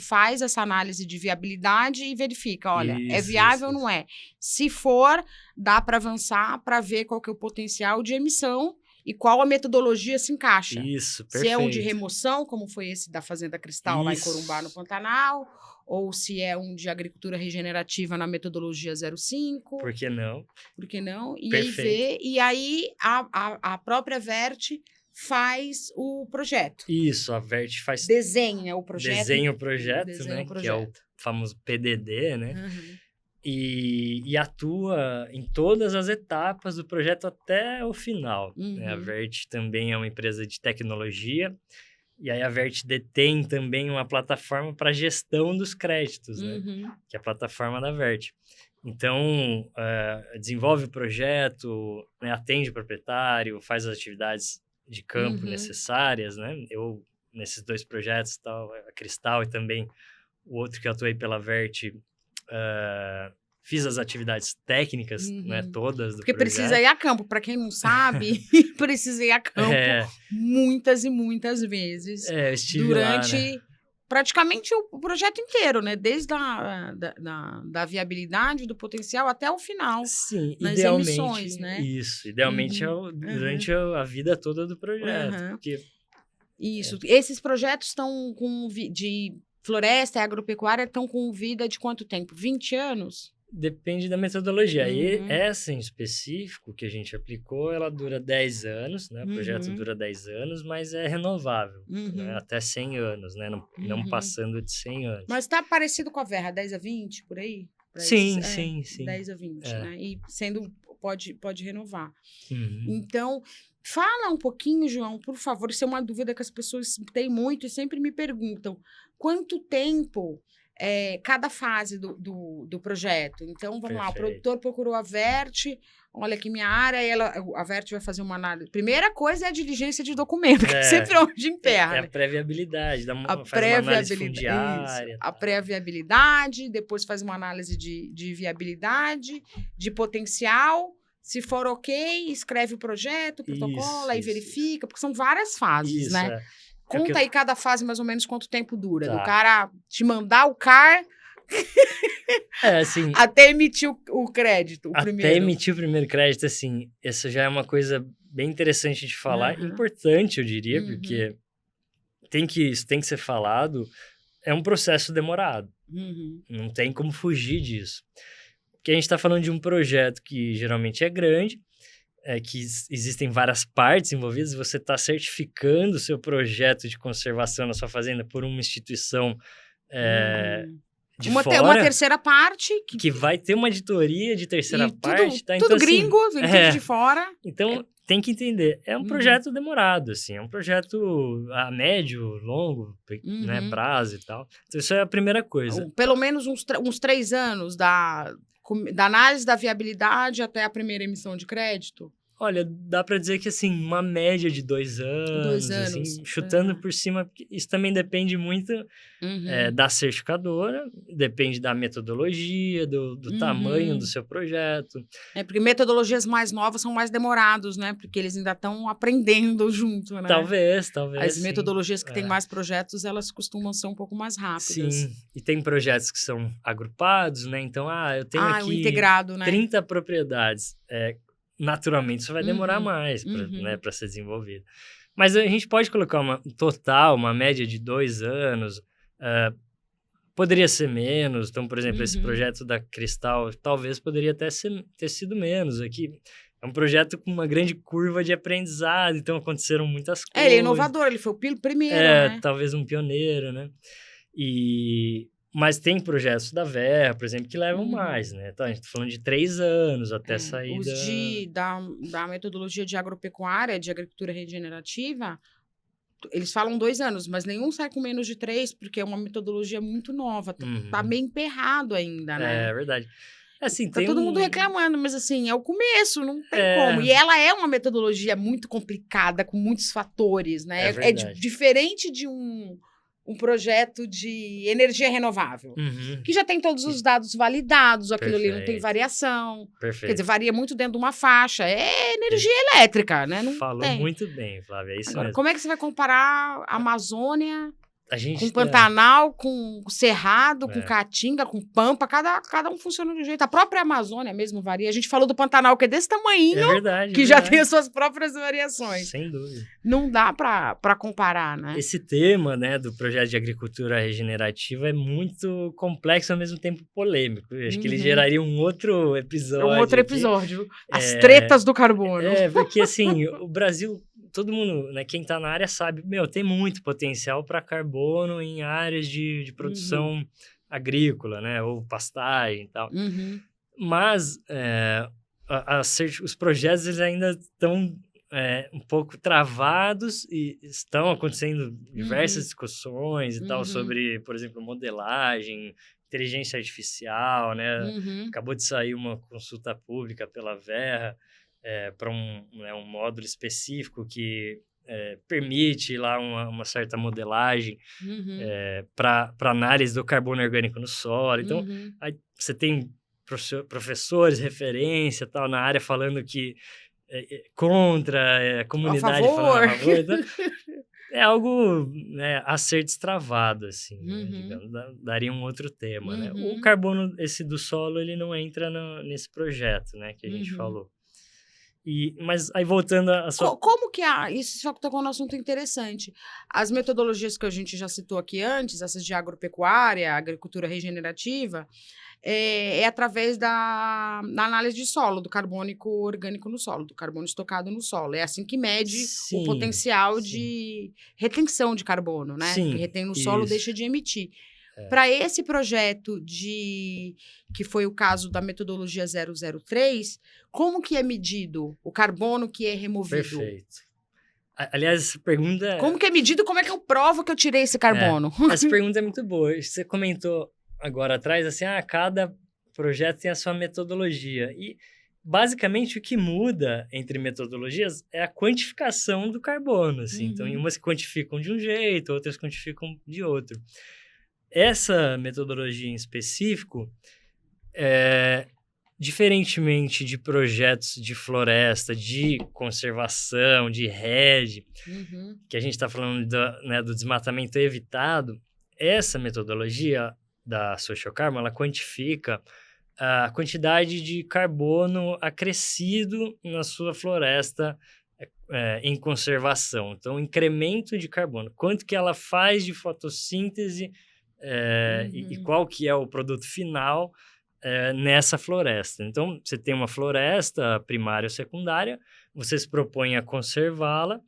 faz essa análise de viabilidade e verifica, olha, é viável ou não é? Se for, dá para avançar para ver qual que é o potencial de emissão e qual a metodologia se encaixa. Isso, perfeito. Se é um de remoção, como foi esse da Fazenda Cristal lá em Corumbá, no Pantanal, ou se é um de agricultura regenerativa na metodologia 05. Por que não? E perfeito. aí a própria Vert faz o projeto. Isso, a Vert faz... Desenha o projeto. Que é o famoso PDD, né? E atua em todas as etapas do projeto até o final. Né? A Vert também é uma empresa de tecnologia, e aí a Vert detém também uma plataforma para gestão dos créditos, né? Que é a plataforma da Vert. Então, desenvolve o projeto, né? Atende o proprietário, faz as atividades de campo necessárias, né? Eu, nesses 2 projetos, a Cristal e também o outro que eu atuei pela Vert, fiz as atividades técnicas, né, todas do Porque projeto. Precisa ir a campo, para quem não sabe, precisa ir a campo muitas e muitas vezes. Durante lá, né? Praticamente o projeto inteiro, né? Desde da viabilidade, do potencial até o final. Sim, nas idealmente, emissões, né? Isso, idealmente durante a vida toda do projeto. Porque, isso. Esses projetos estão de floresta e agropecuária estão com vida de quanto tempo? 20 anos? Depende da metodologia. E essa em específico que a gente aplicou, ela dura 10 anos, né? O projeto dura 10 anos, mas é renovável, né? Até 100 anos, né? Não passando de 100 anos. Mas está parecido com a Verra, 10 a 20, por aí? Sim. 10 a 20, né? E pode renovar. Então, fala um pouquinho, João, por favor. Isso é uma dúvida que as pessoas têm muito e sempre me perguntam. Quanto tempo cada fase do projeto? Então, vamos lá. O produtor procurou a Vert. Olha aqui minha área. A Vert vai fazer uma análise. Primeira coisa é a diligência de documento, que sempre é onde emperra. A pré-viabilidade. Faz uma análise fundiária. A pré-viabilidade. Depois faz uma análise de viabilidade, de potencial. Se for ok, escreve o projeto, o protocolo, aí verifica, porque são várias fases, né? Conta aí cada fase mais ou menos quanto tempo dura. Do cara te mandar o CAR assim, até emitir o crédito, primeiro. Até emitir o primeiro crédito, assim, essa já é uma coisa bem interessante de falar, importante, eu diria, porque isso tem que ser falado. É um processo demorado. Não tem como fugir disso. Porque a gente está falando de um projeto que geralmente é grande, que existem várias partes envolvidas, você está certificando o seu projeto de conservação na sua fazenda por uma instituição de fora. Uma terceira parte. Que vai ter uma auditoria de terceira parte. Tá? Tudo Então, gringo, assim, vem tudo de fora. Então, tem que entender. É um projeto demorado, assim. É um projeto a médio, longo, né, prazo e tal. Então, isso é a primeira coisa. Pelo menos uns 3 anos da análise da viabilidade até a primeira emissão de crédito? Olha, dá para dizer que, assim, uma média de 2 anos. 2 anos. Assim, chutando por cima, porque isso também depende muito da certificadora, depende da metodologia, do tamanho do seu projeto. Porque metodologias mais novas são mais demorados, né? Porque eles ainda estão aprendendo junto, né? Talvez. As metodologias que têm mais projetos, elas costumam ser um pouco mais rápidas. Sim, e tem projetos que são agrupados, né? Então, eu tenho aqui o integrado, né? 30 propriedades. Naturalmente, isso vai demorar mais para ser desenvolvido. Mas a gente pode colocar uma média de 2 anos, poderia ser menos. Então, por exemplo, esse projeto da Cristal, talvez poderia até ter sido menos. Aqui é um projeto com uma grande curva de aprendizado, então aconteceram muitas coisas. Ele é inovador, ele foi o primeiro, né? Talvez um pioneiro, né? Mas tem projetos da Verra, por exemplo, que levam mais, né? Então, a gente está falando de 3 anos até sair da metodologia de agropecuária, de agricultura regenerativa, eles falam 2 anos, mas nenhum sai com menos de 3, porque é uma metodologia muito nova. Tá bem emperrado ainda, né? É verdade. Assim, tá todo mundo reclamando, mas assim, é o começo, não tem como. E ela é uma metodologia muito complicada, com muitos fatores, né? É diferente de um projeto de energia renovável, que já tem todos os dados validados, aquilo ali não tem variação. Perfeito. Quer dizer, varia muito dentro de uma faixa. É energia elétrica, né? Não Falou tem. muito bem, Flávia, é isso Agora, mesmo. como é que você vai comparar a Amazônia com com Pantanal, com Cerrado, com Caatinga, com Pampa? Cada um funciona de um jeito. A própria Amazônia mesmo varia. A gente falou do Pantanal, que é desse tamanhinho, que já tem as suas próprias variações. Sem dúvida. Não dá para comparar, né? Esse tema, né, do projeto de agricultura regenerativa é muito complexo, ao mesmo tempo polêmico. Eu acho que ele geraria um outro episódio. Um outro episódio. As tretas do carbono. Porque assim, o Brasil, todo mundo, né, quem está na área sabe, tem muito potencial para carbono em áreas de produção agrícola, né, ou pastagem e tal. Mas os projetos eles ainda estão um pouco travados e estão acontecendo diversas discussões e tal sobre, por exemplo, modelagem, inteligência artificial, né? Acabou de sair uma consulta pública pela Verra para um módulo específico que permite lá uma certa modelagem para análise do carbono orgânico no solo. Então, aí você tem professores, referência tal, na área falando que contra, a comunidade falando a favor. Então, é algo, né, a ser destravado, assim, né, digamos, daria um outro tema, né? O carbono, esse do solo, ele não entra nesse projeto, né, que a gente falou. Mas aí voltando a sua... Como que isso só tocou num assunto interessante. As metodologias que a gente já citou aqui antes, essas de agropecuária, agricultura regenerativa, é através da análise de solo, do carbônico orgânico no solo, do carbono estocado no solo. É assim que mede o potencial de retenção de carbono, né? Que retém no solo, deixa de emitir. Para esse projeto que foi o caso da metodologia 003, como que é medido o carbono que é removido? Perfeito. Aliás, essa pergunta... Como que é medido? Como é que eu provo que eu tirei esse carbono? Essa pergunta é muito boa. Você comentou agora atrás, assim, cada projeto tem a sua metodologia. E, basicamente, o que muda entre metodologias é a quantificação do carbono, assim. Então, umas quantificam de um jeito, outras quantificam de outro. Essa metodologia em específico, diferentemente de projetos de floresta, de conservação, de REDD, que a gente está falando do desmatamento evitado, essa metodologia da Social Carbon, ela quantifica a quantidade de carbono acrescido na sua floresta em conservação. Então, incremento de carbono. Quanto que ela faz de fotossíntese e qual que é o produto final nessa floresta. Então, você tem uma floresta primária ou secundária, você se propõe a conservá-la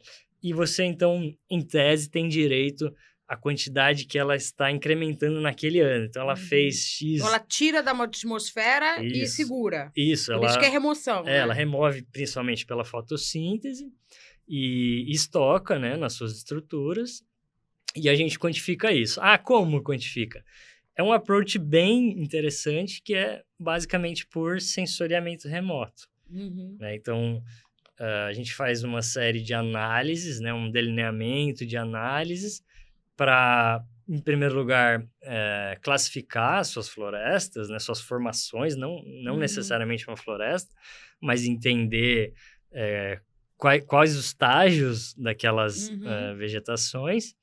e você, então, em tese, tem direito à quantidade que ela está incrementando naquele ano. Então, ela fez X... Então, ela tira da atmosfera e Isso. segura. Isso. Por isso que é remoção, né? Ela remove principalmente pela fotossíntese e estoca, né, nas suas estruturas. E a gente quantifica isso. Como quantifica? É um approach bem interessante que é basicamente por sensoriamento remoto. Né? Então, a gente faz uma série de análises, né? Um delineamento de análises para, em primeiro lugar, classificar suas florestas, né? Suas formações, não necessariamente uma floresta, mas entender quais os estágios daquelas vegetações.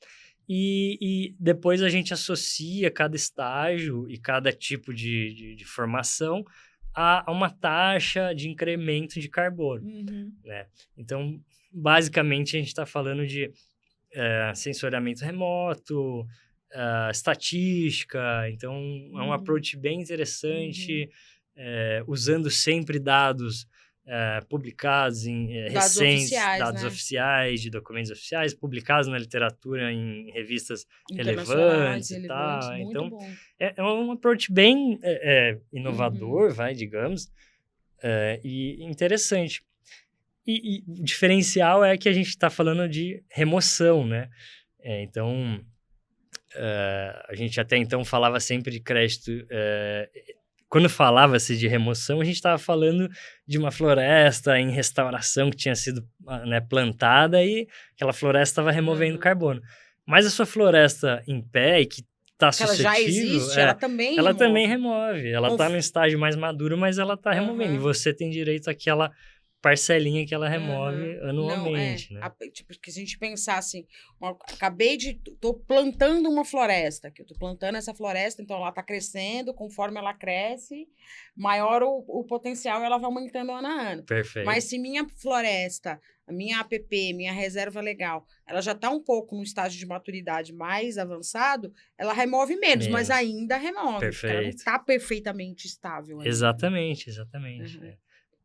E depois a gente associa cada estágio e cada tipo de formação a uma taxa de incremento de carbono. Né? Então, basicamente, a gente está falando de sensoriamento remoto, estatística. Então, é um approach bem interessante, usando sempre dados publicados em Dados recentes, oficiais, dados né? oficiais, de documentos oficiais, publicados na literatura em revistas Internacionais, relevantes e tal. muito Então, bom. é um approach bem inovador, digamos, e interessante. E o diferencial é que a gente está falando de remoção, né? Então, a gente até então falava sempre de crédito... Quando falava-se de remoção, a gente estava falando de uma floresta em restauração que tinha sido plantada e aquela floresta estava removendo carbono. Mas a sua floresta em pé e que está suscetível... Ela já existe, ela também ela remove. também remove. Ela está no estágio mais maduro, mas ela está removendo. E você tem direito àquela parcelinha que ela remove anualmente, né? Tipo, que se a gente pensar assim, tô plantando uma floresta, que eu tô plantando essa floresta, então ela tá crescendo, conforme ela cresce, maior o potencial, ela vai aumentando ano a ano. Perfeito. Mas se minha floresta, a minha APP, minha reserva legal, ela já tá um pouco no estágio de maturidade mais avançado, ela remove menos. Mas ainda remove. Perfeito. Ela não tá perfeitamente estável ainda. Exatamente.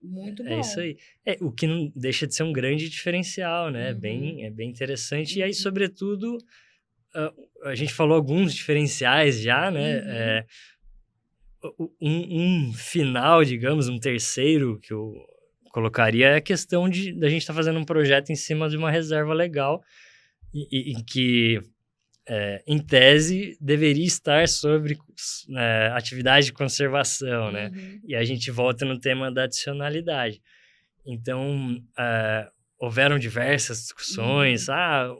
Muito bom. É isso aí. O que não deixa de ser um grande diferencial, né? É bem interessante. E aí, sobretudo, a gente falou alguns diferenciais já, né? Um final, digamos, um terceiro que eu colocaria é a questão da gente estar fazendo um projeto em cima de uma reserva legal em que... em tese, deveria estar sobre atividade de conservação, né? E a gente volta no tema da adicionalidade. Então, houveram diversas discussões.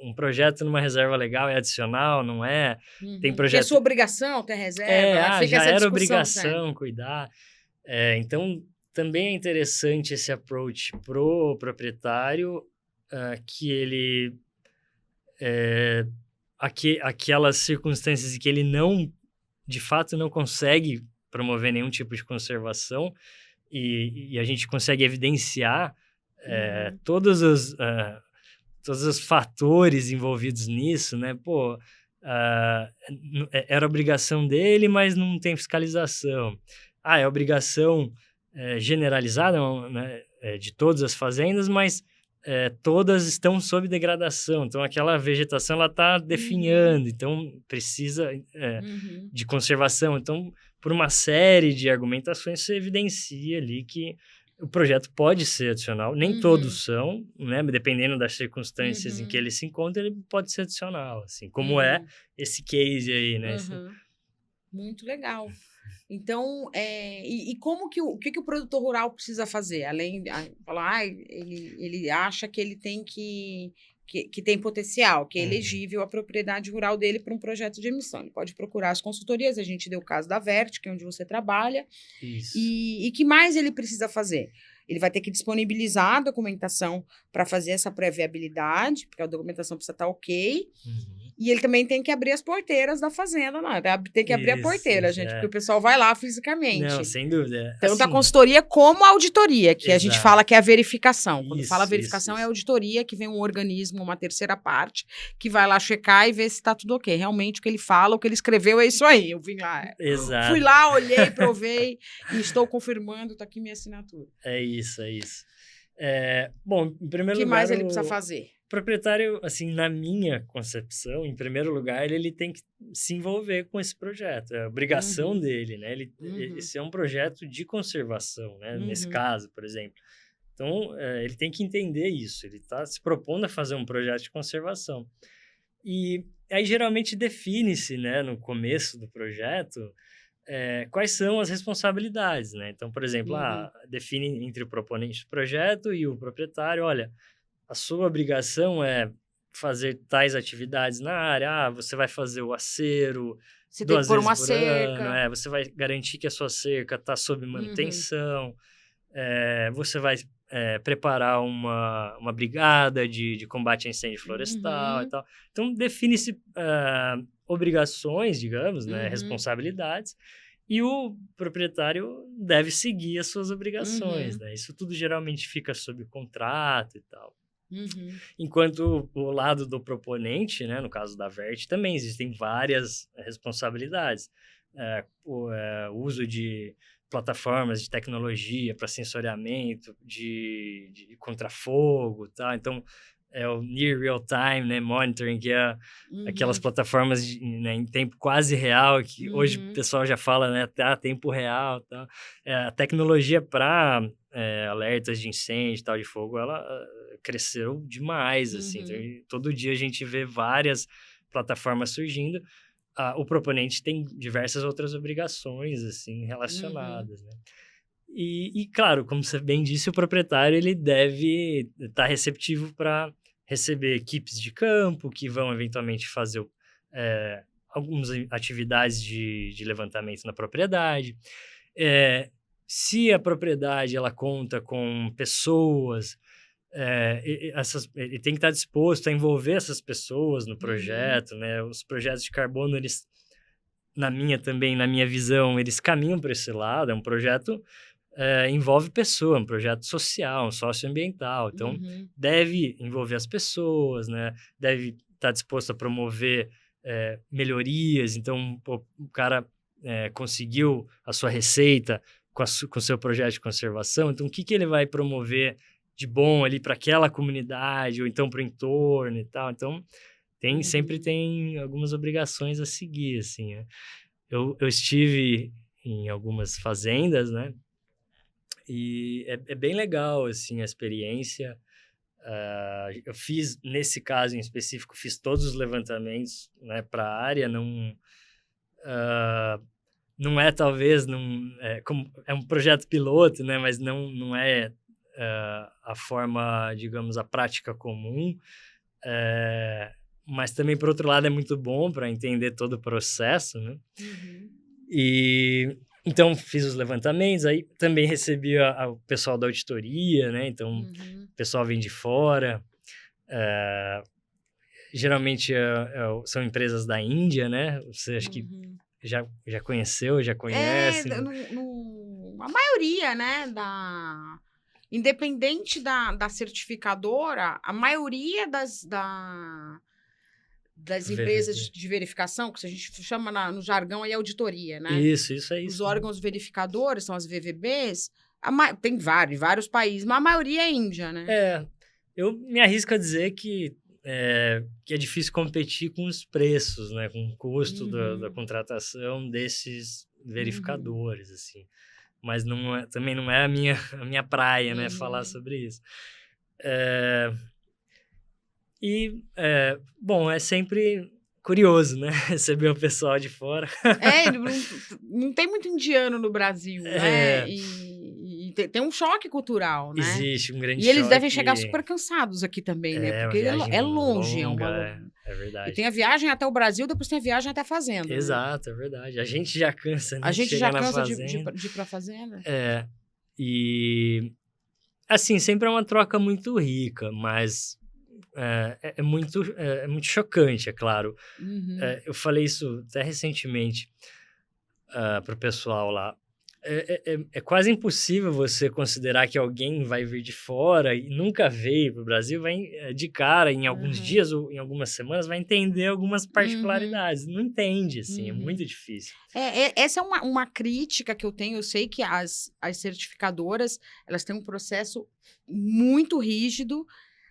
Um projeto numa reserva legal é adicional, não é? Tem projeto... Que é sua obrigação ter reserva. Já era obrigação cuidar. Então, também é interessante esse approach pro proprietário, que ele... aquelas circunstâncias em que ele de fato não consegue promover nenhum tipo de conservação e a gente consegue evidenciar todos os fatores envolvidos nisso, né? Era obrigação dele, mas não tem fiscalização. É obrigação generalizada, né, de todas as fazendas, mas todas estão sob degradação, então aquela vegetação ela está definhando, então precisa de conservação. Então, por uma série de argumentações, você evidencia ali que o projeto pode ser adicional, nem todos são, né? Dependendo das circunstâncias em que ele se encontra, ele pode ser adicional, assim, como é esse case aí, né? Muito legal. Então, e como que o que o produtor rural precisa fazer? Além de falar, ele acha que ele tem que tem potencial, que é elegível a propriedade rural dele para um projeto de emissão. Ele pode procurar as consultorias, a gente deu o caso da Vert, que é onde você trabalha. Isso. E que mais ele precisa fazer? Ele vai ter que disponibilizar a documentação para fazer essa pré-viabilidade, porque a documentação precisa estar ok. E ele também tem que abrir as porteiras da fazenda, não. Tem que abrir a porteira, gente, porque o pessoal vai lá fisicamente. Não, sem dúvida. Tanto a consultoria como a auditoria, que a gente fala que é a verificação. Quando fala verificação, é a auditoria, que vem um organismo, uma terceira parte, que vai lá checar e ver se tá tudo ok. Realmente, o que ele fala, o que ele escreveu é isso aí. Eu vim lá. Exato. Fui lá, olhei, provei e estou confirmando, tá aqui minha assinatura. É isso. Bom, em primeiro lugar... O que mais ele precisa fazer? O proprietário, assim, na minha concepção, em primeiro lugar, ele tem que se envolver com esse projeto. É a obrigação dele, né? Esse é um projeto de conservação, né? Nesse caso, por exemplo. Então, ele tem que entender isso. Ele está se propondo a fazer um projeto de conservação. E aí, geralmente, define-se, né, no começo do projeto, quais são as responsabilidades, né? Então, por exemplo, define entre o proponente do projeto e o proprietário, olha... A sua obrigação é fazer tais atividades na área. Você vai fazer o acero você tem que pôr uma cerca. Ano, você vai garantir que a sua cerca está sob manutenção. Você vai preparar uma brigada de combate a incêndio florestal e tal. Então, define-se obrigações, digamos, né, responsabilidades. E o proprietário deve seguir as suas obrigações. Né? Isso tudo geralmente fica sob contrato e tal. Enquanto o lado do proponente, né, no caso da VERT, também existem várias responsabilidades. O uso de plataformas de tecnologia para sensoriamento, de contrafogo, tá? Então, é o Near Real Time, né, Monitoring, que é aquelas plataformas né, em tempo quase real, que hoje o pessoal já fala, né, até tempo real, tá? A tecnologia para alertas de incêndio e tal, de fogo, ela cresceu demais, assim. Então, todo dia a gente vê várias plataformas surgindo. O proponente tem diversas outras obrigações, assim, relacionadas, né? E, claro, como você bem disse, o proprietário ele deve estar receptivo para receber equipes de campo que vão eventualmente fazer algumas atividades de levantamento na propriedade. Se a propriedade ela conta com pessoas, ele tem que estar disposto a envolver essas pessoas no projeto, né? Os projetos de carbono, eles, na minha visão, eles caminham para esse lado. É um projeto envolve pessoa, um projeto social, um socioambiental. Então, deve envolver as pessoas, né? Deve estar disposto a promover melhorias. Então, o cara conseguiu a sua receita com o seu projeto de conservação. Então, o que ele vai promover de bom ali para aquela comunidade ou então para o entorno e tal. Então, sempre tem algumas obrigações a seguir, assim, né? Eu estive em algumas fazendas, né? E é bem legal, assim, a experiência. Eu fiz, nesse caso em específico, fiz todos os levantamentos, né, para a área. Não é, talvez, é um projeto piloto, né? Mas não é a forma, digamos, a prática comum. Mas também, por outro lado, é muito bom para entender todo o processo, né? Então, fiz os levantamentos, aí também recebi o pessoal da auditoria, né? Então, o pessoal vem de fora. Geralmente, são empresas da Índia, né? Você acha que já conheceu, já conhece? A maioria, né? Independente da certificadora, a maioria das empresas de verificação, que a gente chama no jargão aí auditoria, né? Isso é isso. Os órgãos verificadores são as VVBs, tem vários países, mas a maioria é Índia, né? Eu me arrisco a dizer que é difícil competir com os preços, né? Com o custo da contratação desses verificadores, assim. Mas também não é a minha praia, né? Falar sobre isso. Bom, é sempre curioso, né? Receber o pessoal de fora. Não tem muito indiano no Brasil, né? E tem um choque cultural, né? Existe um grande choque. E eles devem chegar super cansados aqui também, né? Porque é longe. Longa, é verdade. E tem a viagem até o Brasil, depois tem a viagem até a fazenda. Exato, né? É verdade. A gente já cansa, né? A gente já cansa de ir pra fazenda. E, assim, sempre é uma troca muito rica, mas é muito chocante, é claro. Uhum. Eu falei isso até recentemente para o pessoal lá. É quase impossível você considerar que alguém vai vir de fora e nunca veio para o Brasil, vai de cara, em alguns Uhum. dias ou em algumas semanas, vai entender algumas Uhum. particularidades. Não entende, assim, é Uhum. muito difícil. Essa é uma crítica que eu tenho. Eu sei que as certificadoras, elas têm um processo muito rígido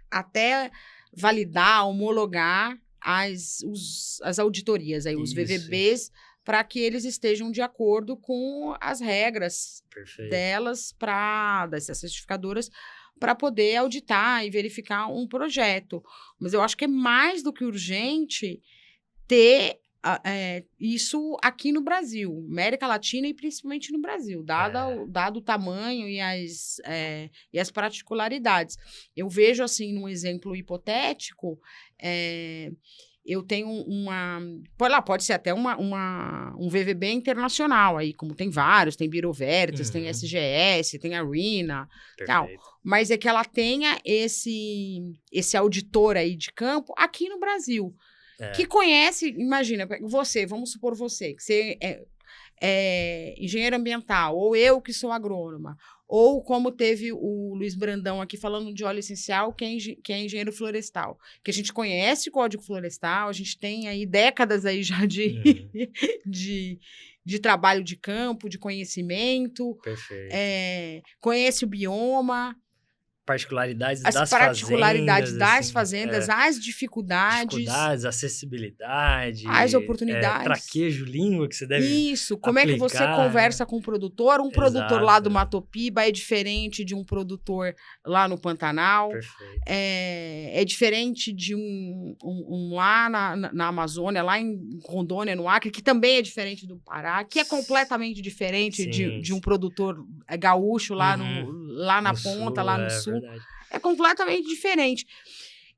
até validar, homologar as auditorias, aí, os Isso, VVBs, para que eles estejam de acordo com as regras perfeito. delas, dessas certificadoras, para poder auditar e verificar um projeto. Mas eu acho que é mais do que urgente ter isso aqui no Brasil, América Latina e principalmente no Brasil, É. dado o tamanho e as particularidades. Eu vejo, assim, num exemplo hipotético, eu tenho pode ser até um VVB internacional aí, como tem vários, tem Bureau Veritas, tem Uhum, SGS, tem a RINA, tal. perfeito. Mas é que ela tenha esse auditor aí de campo aqui no Brasil, que É. conhece, imagina, você, vamos supor você, que você é engenheiro ambiental, ou eu que sou agrônoma, ou como teve o Luiz Brandão aqui falando de óleo essencial, que é engenheiro florestal, que a gente conhece o Código Florestal, a gente tem aí décadas aí já Uhum, de, de trabalho de campo, de conhecimento, perfeito. conhece o bioma, Particularidades as das particularidades fazendas, das assim, fazendas, as dificuldades, dificuldades, acessibilidade, as oportunidades. traquejo, língua que você deve Isso, como é que você aplicar, né. conversa com o produtor? Um produtor lá Exato, do Mato Piba é diferente de um produtor lá no Pantanal, perfeito. é diferente de um lá na Amazônia, lá em Rondônia, no Acre, que também é diferente do Pará, que é completamente diferente Sim, de um sim. produtor gaúcho Uhum. lá na No ponta, sul, lá no é sul. verdade. É completamente diferente.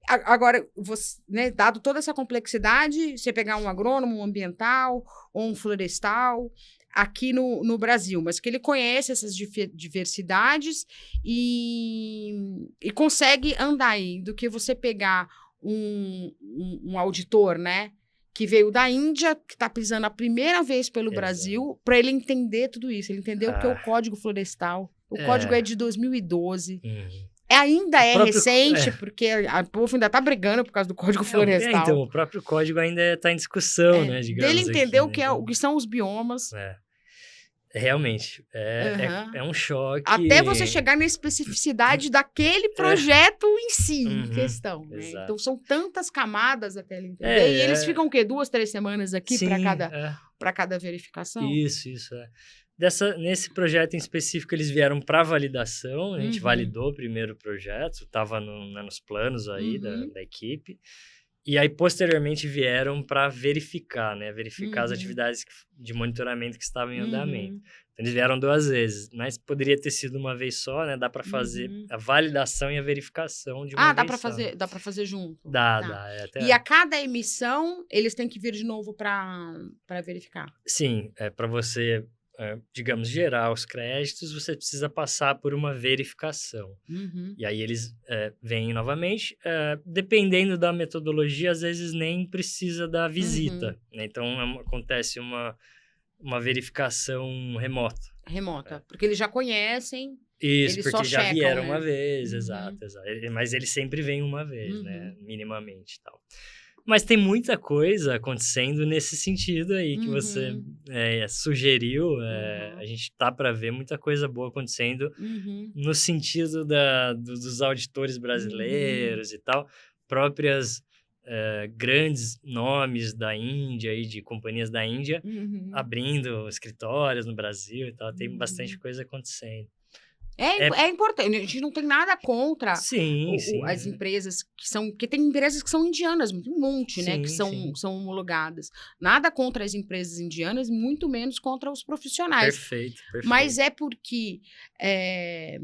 Agora, você, né, dado toda essa complexidade, você pegar um agrônomo, um ambiental ou um florestal aqui no Brasil, mas que ele conhece essas diversidades e consegue andar aí, do que você pegar um auditor, né, que veio da Índia, que está pisando a primeira vez pelo Exato. Brasil, para ele entender tudo isso, ele entender o que é o Ah, Código Florestal. O código é é. de 2012. Uhum. Ainda O é próprio recente, porque o povo ainda tá brigando por causa do Código então, Florestal. o próprio código ainda está em discussão, né, Dele digamos entender aqui, o né, que, o então que são os biomas. é. Realmente, Aham. é um Até você choque. chegar na especificidade daquele projeto em si, em Uhum, questão, né? Então, exato. são tantas camadas até ele entender. E eles É, ficam o quê? 2, 3 semanas aqui sim, para cada verificação? isso, é. Nesse projeto em específico, eles vieram para validação, a gente Uhum, validou o primeiro projeto, estava nos planos aí uhum, da equipe, e aí posteriormente vieram para verificar, né, verificar as uhum, atividades de monitoramento que estavam em andamento. uhum, Então, eles vieram 2 vezes, mas poderia ter sido uma vez só, né, dá para fazer uhum. a validação e a verificação de uma Ah, vez só. dá para fazer junto. Dá, Tá. é E até a cada emissão, eles têm que vir de novo para verificar. sim, para você, digamos, gerar os créditos, você precisa passar por uma verificação. Uhum, E aí eles, vêm novamente, dependendo da metodologia, às vezes nem precisa da uhum. visita, né, então acontece uma verificação remota. Remota. Porque eles já conhecem, Isso, eles só porque já checam, vieram uma né? vez, Uhum, exato. Mas eles sempre vêm uma vez, né, uhum, minimamente e tal. Mas tem muita coisa acontecendo nesse sentido aí que você, uhum, sugeriu, a uhum, gente tá para ver muita coisa boa acontecendo uhum, no sentido dos auditores uhum, brasileiros e tal, próprias, grandes nomes da Índia e de companhias da Índia uhum, abrindo escritórios no Brasil e tal, tem bastante uhum. coisa acontecendo. É, É é importante. A gente não tem nada contra sim, as sim, empresas que são. Porque tem empresas que são indianas, tem um monte, né? Que sim, sim, são homologadas. Nada contra as empresas indianas, muito menos contra os profissionais. perfeito, Mas perfeito, é porque é,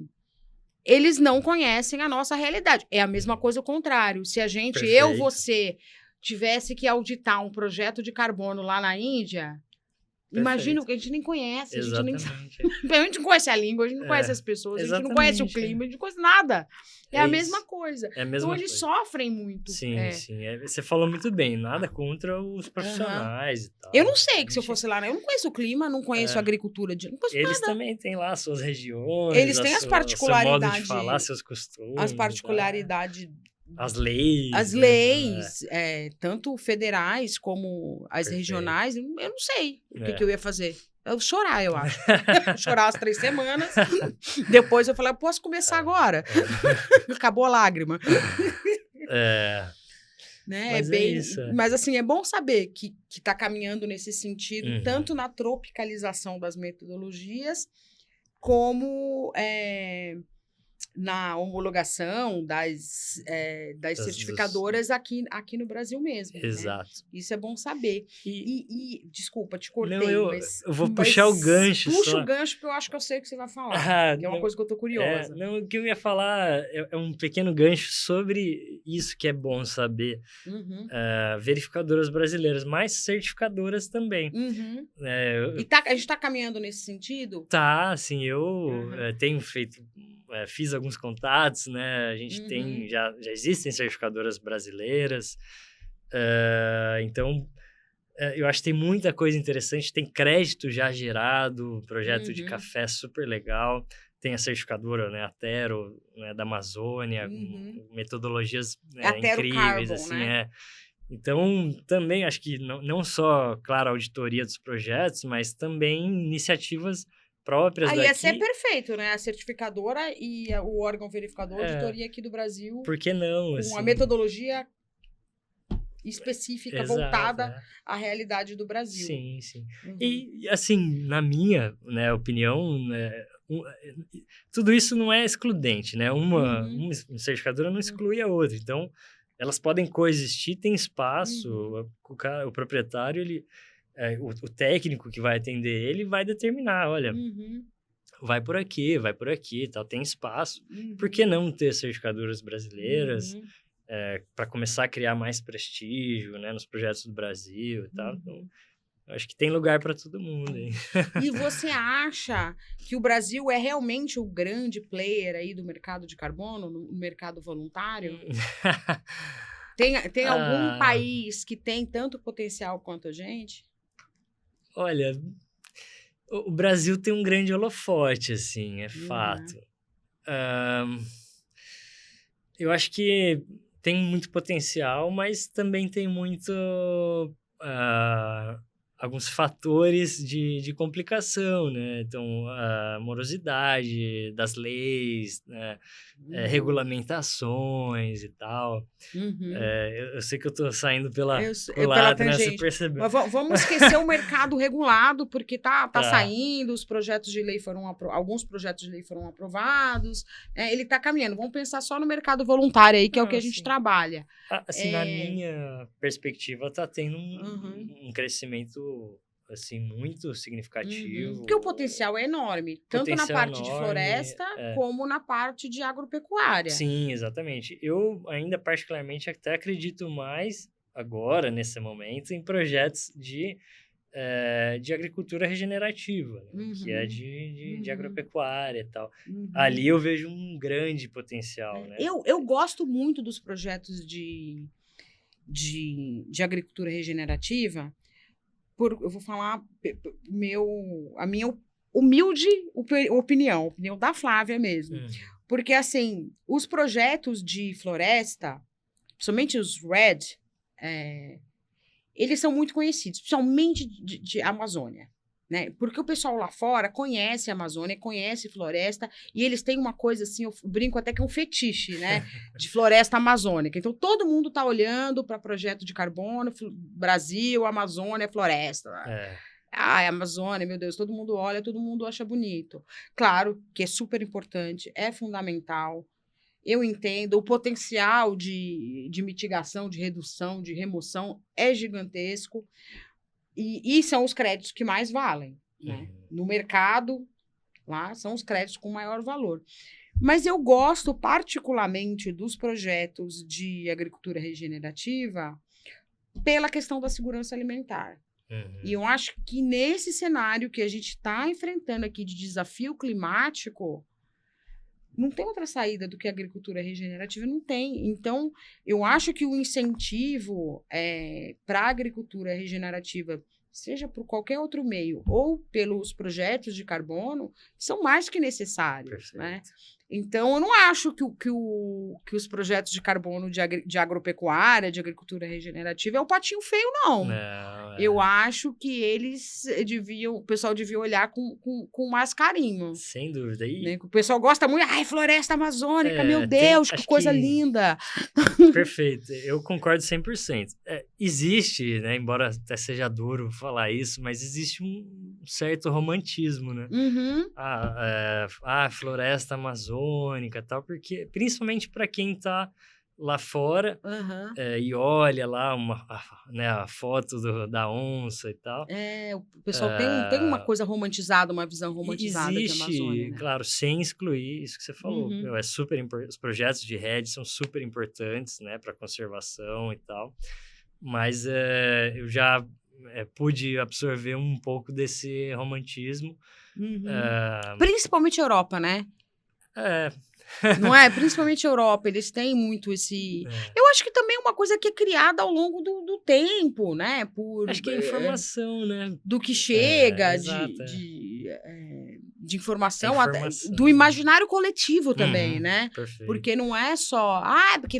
eles não conhecem a nossa realidade. É a mesma uhum, coisa o contrário. Se a gente, perfeito. você, tivesse que auditar um projeto de carbono lá na Índia, Imagina o que a gente nem conhece. Exatamente. A gente não conhece a língua, a gente não conhece as pessoas, a gente não conhece o clima, a gente não conhece nada. É a mesma coisa. É a mesma então, eles sofrem muito. Sim. Você falou muito bem, nada contra os profissionais e tal. Eu não sei que se eu fosse lá, né? Eu não conheço o clima, não conheço a agricultura, não conheço Eles nada. também têm lá as suas regiões. Eles têm as particularidades. Seu modo de falar, seus costumes. As particularidades. As leis. As leis, tanto federais como as regionais, eu não sei o que eu ia fazer. Eu chorar, eu acho. Chorar as 3 semanas. Depois eu falei, eu posso começar agora. Acabou a lágrima. Né? Mas assim, é bom saber que está caminhando nesse sentido, tanto na tropicalização das metodologias, como na homologação das certificadoras aqui no Brasil mesmo. Exato. Né? Isso é bom saber. E desculpa, te cortei. Não, eu vou puxar o gancho. Puxa o gancho, porque eu acho que eu sei o que você vai falar. Que é uma coisa que eu tô curiosa. O que eu ia falar é um pequeno gancho sobre isso que é bom saber. Verificadoras brasileiras, mas certificadoras também. E a gente está caminhando nesse sentido? Tá, assim, eu tenho feito... fiz alguns contatos, né? A gente tem... Já existem certificadoras brasileiras. Então, eu acho que tem muita coisa interessante. Tem crédito já gerado, projeto de café super legal. Tem a certificadora, né? Atero, né, da Amazônia, metodologias incríveis, Carbon, assim, né? Então, também acho que não só, claro, a auditoria dos projetos, mas também iniciativas próprias daqui. Ia ser perfeito, né? A certificadora e o órgão verificador, a auditoria aqui do Brasil. Por que não? Com assim? uma metodologia específica, voltada à realidade do Brasil. Sim. E, assim, na minha, né, opinião, tudo isso não é excludente, né? Uma certificadora não exclui a outra. Então, elas podem coexistir, tem espaço. O proprietário, o técnico que vai atender ele vai determinar, olha, vai por aqui, tal, tem espaço. Por que não ter certificadoras brasileiras para começar a criar mais prestígio, né, nos projetos do Brasil e tal? Então, acho que tem lugar para todo mundo. Hein? E você acha que o Brasil é realmente o grande player aí do mercado de carbono, no mercado voluntário? Tem algum país que tem tanto potencial quanto a gente? Olha, o Brasil tem um grande holofote, assim, é fato. Eu acho que tem muito potencial, mas também tem muito... alguns fatores de complicação, né? Então, a morosidade das leis, né? Regulamentações e tal. Eu sei que eu tô saindo pela lado, né? Você percebeu. Mas vamos esquecer o mercado regulado, porque tá saindo, os projetos de lei alguns projetos de lei foram aprovados, ele tá caminhando. Vamos pensar só no mercado voluntário aí, que é o que a gente trabalha. Assim, na minha perspectiva, tá tendo um crescimento, assim, muito significativo. Porque o potencial é enorme, tanto na parte de floresta, como na parte de agropecuária. Sim, exatamente. Eu ainda particularmente até acredito mais agora, nesse momento, em projetos de agricultura regenerativa, né? Que é de agropecuária e tal. Ali eu vejo um grande potencial, né? Eu gosto muito dos projetos de agricultura regenerativa. Eu vou falar a minha humilde opinião, a opinião da Flávia mesmo. Porque, assim, os projetos de floresta, principalmente os RED, eles são muito conhecidos, principalmente de Amazônia. Né? Porque o pessoal lá fora conhece a Amazônia, conhece floresta, e eles têm uma coisa assim, eu brinco até que é um fetiche, né? De floresta amazônica. Então, todo mundo está olhando para projeto de carbono, Brasil, Amazônia, floresta. A Amazônia, meu Deus, todo mundo olha, todo mundo acha bonito. Claro que é super importante, é fundamental. Eu entendo, o potencial de mitigação, de redução, de remoção é gigantesco. E são os créditos que mais valem, né? No mercado, lá, são os créditos com maior valor. Mas eu gosto particularmente dos projetos de agricultura regenerativa pela questão da segurança alimentar. E eu acho que nesse cenário que a gente está enfrentando aqui de desafio climático, não tem outra saída do que a agricultura regenerativa, não tem. Então, eu acho que o incentivo para a agricultura regenerativa, seja por qualquer outro meio ou pelos projetos de carbono, são mais que necessários, né? Então, eu não acho que os projetos de carbono de agropecuária, de agricultura regenerativa, é um patinho feio, não. Eu acho que o pessoal devia olhar com mais carinho. Sem dúvida. Né? O pessoal gosta muito, floresta amazônica, meu Deus, que coisa linda. Perfeito, eu concordo 100%. Existe, né, embora até seja duro falar isso, mas existe um certo romantismo, né? Floresta amazônica e tal, porque principalmente para quem está lá fora e olha lá a foto da onça e tal. O pessoal tem uma coisa romantizada, uma visão romantizada de Amazônia. Né? Claro, sem excluir isso que você falou. Os projetos de rede são super importantes, né, para conservação e tal, mas eu já pude absorver um pouco desse romantismo. Principalmente a Europa, né? Não é? Principalmente a Europa, eles têm muito esse... Eu acho que também é uma coisa que é criada ao longo do tempo, né? Acho que é informação, né? Do que chega de informação, do imaginário coletivo também, né? Perfeito. Porque não é só, porque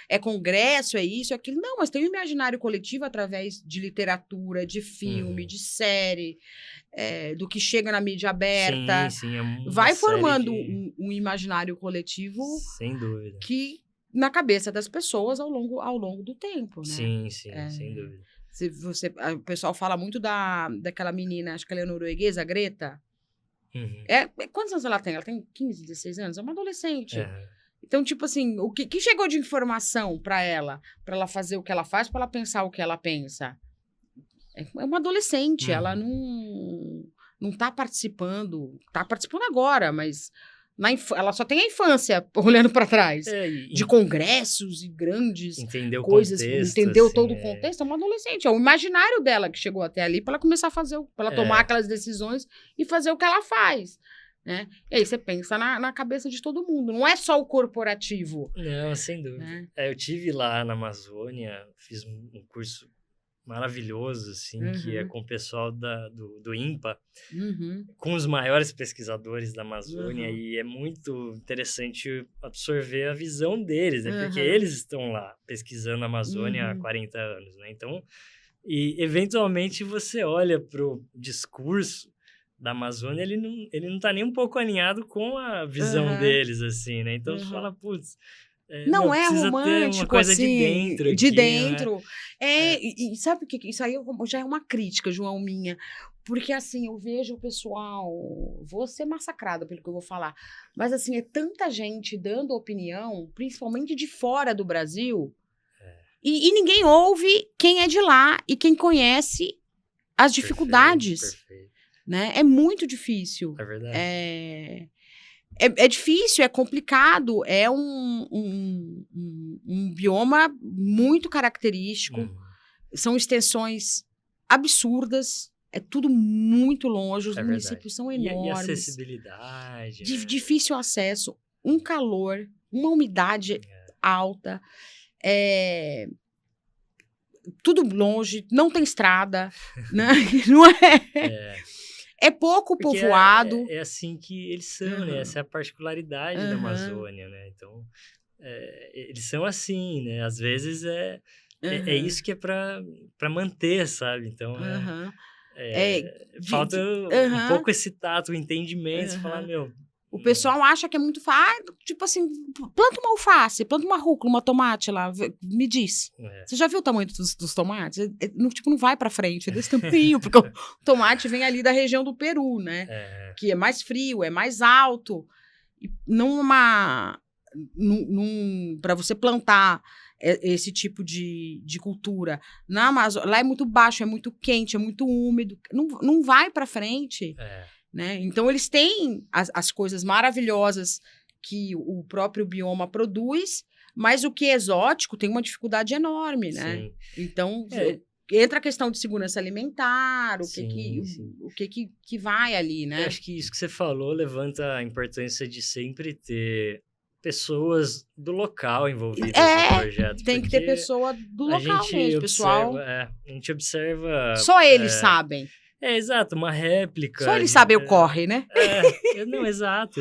é congresso, é isso, é aquilo. Não, mas tem o imaginário coletivo através de literatura, de filme, de série, do que chega na mídia aberta. Sim, vai formando um imaginário coletivo. Sem dúvida. Que na cabeça das pessoas ao longo do tempo, né? Sim, sem dúvida. O pessoal fala muito daquela menina, acho que ela é norueguesa, a Greta. Quantos anos ela tem? Ela tem 15, 16 anos? É uma adolescente. Então, tipo assim, o que chegou de informação para ela fazer o que ela faz, para ela pensar o que ela pensa? É uma adolescente, ela não tá participando agora, mas ela só tem a infância olhando para trás, de congressos e grandes coisas, entendeu assim, todo o contexto. É uma adolescente, é o imaginário dela que chegou até ali para ela começar a fazer, para ela tomar aquelas decisões e fazer o que ela faz, né? E aí você pensa na cabeça de todo mundo, não é só o corporativo. Não, sem dúvida. Né? Eu tive lá na Amazônia, fiz um curso maravilhoso, assim, que é com o pessoal do INPA, com os maiores pesquisadores da Amazônia, e é muito interessante absorver a visão deles, né? Porque eles estão lá pesquisando a Amazônia há 40 anos, né? Então, e eventualmente você olha pro discurso da Amazônia, ele não tá nem um pouco alinhado com a visão deles, assim, né? Então, você fala, putz... Não é romântico, ter uma coisa assim, de dentro. Né? E sabe o que? Isso aí já é uma crítica, João, minha. Porque, assim, eu vejo o pessoal... Vou ser massacrada pelo que eu vou falar. Mas, assim, é tanta gente dando opinião, principalmente de fora do Brasil, e ninguém ouve quem é de lá e quem conhece as dificuldades. Perfeito. Né? É muito difícil. É verdade. É difícil, é complicado, é um bioma muito característico, são extensões absurdas, é tudo muito longe, os municípios são enormes. E acessibilidade. Difícil acesso, um calor, uma umidade alta, tudo longe, não tem estrada, né? Não é... É pouco povoado. É assim que eles são, né? Essa é a particularidade da Amazônia, né? Então, eles são assim, né? Às vezes é isso que é para manter, sabe? Então, falta um pouco esse tato, o entendimento, falar, meu... O pessoal acha que é muito fácil, tipo assim, planta uma alface, planta uma rúcula, uma tomate lá, me diz. Você já viu o tamanho dos tomates? Não vai pra frente, é desse tamanho, porque o tomate vem ali da região do Peru, né? Que é mais frio, é mais alto. E para você plantar esse tipo de cultura na Amazônia, lá é muito baixo, é muito quente, é muito úmido, não vai pra frente. Né? Então, eles têm as coisas maravilhosas que o próprio bioma produz, mas o que é exótico tem uma dificuldade enorme, né? Sim. Então, entra a questão de segurança alimentar, Sim. o que vai ali, Eu né? acho que isso que você falou levanta a importância de sempre ter pessoas do local envolvidas no projeto, Tem que ter porque pessoa do a local gente mesmo, pessoal. a gente observa, Só eles sabem. exato, uma réplica Só eles sabem o corre, né? não, exato,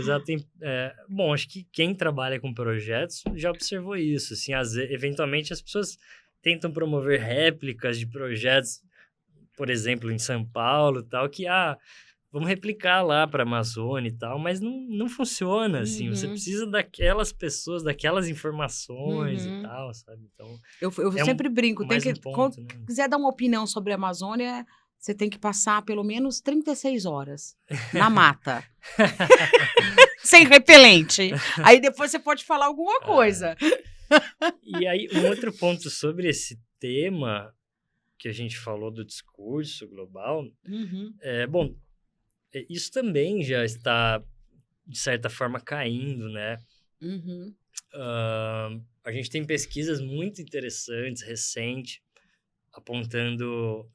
bom, acho que quem trabalha com projetos já observou isso, assim, eventualmente as pessoas tentam promover réplicas de projetos, por exemplo, em São Paulo, tal, que, vamos replicar lá para a Amazônia e tal, mas não funciona, assim, você precisa daquelas pessoas, daquelas informações e tal, sabe? Então, eu sempre brinco, ponto, quando né? quiser dar uma opinião sobre a Amazônia, você tem que passar pelo menos 36 horas na mata. Sem repelente. Aí depois você pode falar alguma coisa. E aí, um outro ponto sobre esse tema que a gente falou do discurso global, bom, isso também já está, de certa forma, caindo, né? A gente tem pesquisas muito interessantes, recentes, apontando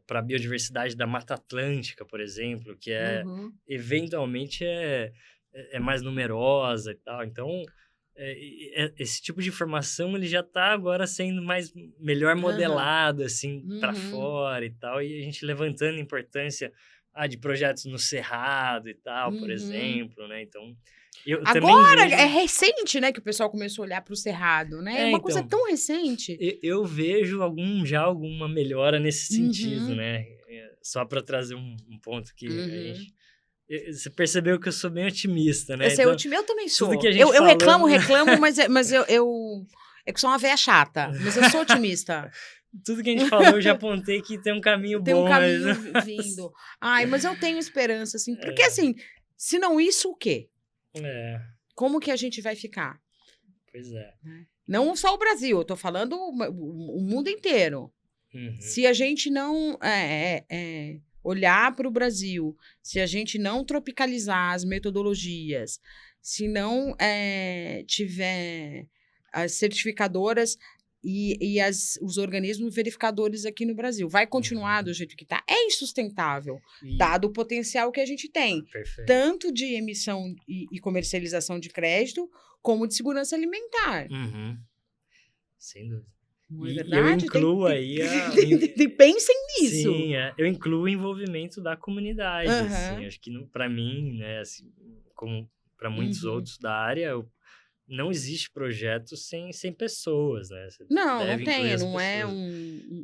para a biodiversidade da Mata Atlântica, por exemplo, que eventualmente é mais numerosa e tal. Então, esse tipo de informação ele já está agora sendo melhor modelado assim para fora e tal, e a gente levantando a importância de projetos no Cerrado e tal, por exemplo, né? Então, eu agora também vejo... é recente, né, que o pessoal começou a olhar para o Cerrado, né? É uma coisa tão recente. Eu vejo alguma melhora nesse sentido, né? Só para trazer um ponto que a gente... Você percebeu que eu sou bem otimista, né? Eu também sou. Que a gente eu reclamo, mas eu é que sou uma véia chata, mas eu sou otimista. Tudo que a gente falou, eu já apontei que tem um caminho bom. Tem um caminho vindo. Mas eu tenho esperança, assim, porque assim, se não isso, o quê? Como que a gente vai ficar? Pois é. Não só o Brasil, eu tô falando o mundo inteiro. Se a gente não olhar para o Brasil, se a gente não tropicalizar as metodologias, se não tiver as certificadoras e os organismos verificadores aqui no Brasil, vai continuar do jeito que está? É insustentável, dado o potencial que a gente tem, tanto de emissão e comercialização de crédito, como de segurança alimentar. Sem dúvida. Não é e verdade? Eu incluo aí Pensem nisso. Sim, eu incluo o envolvimento da comunidade, assim, acho que para mim, né, assim, como para muitos outros da área, não existe projeto sem pessoas, né? Não tem, não é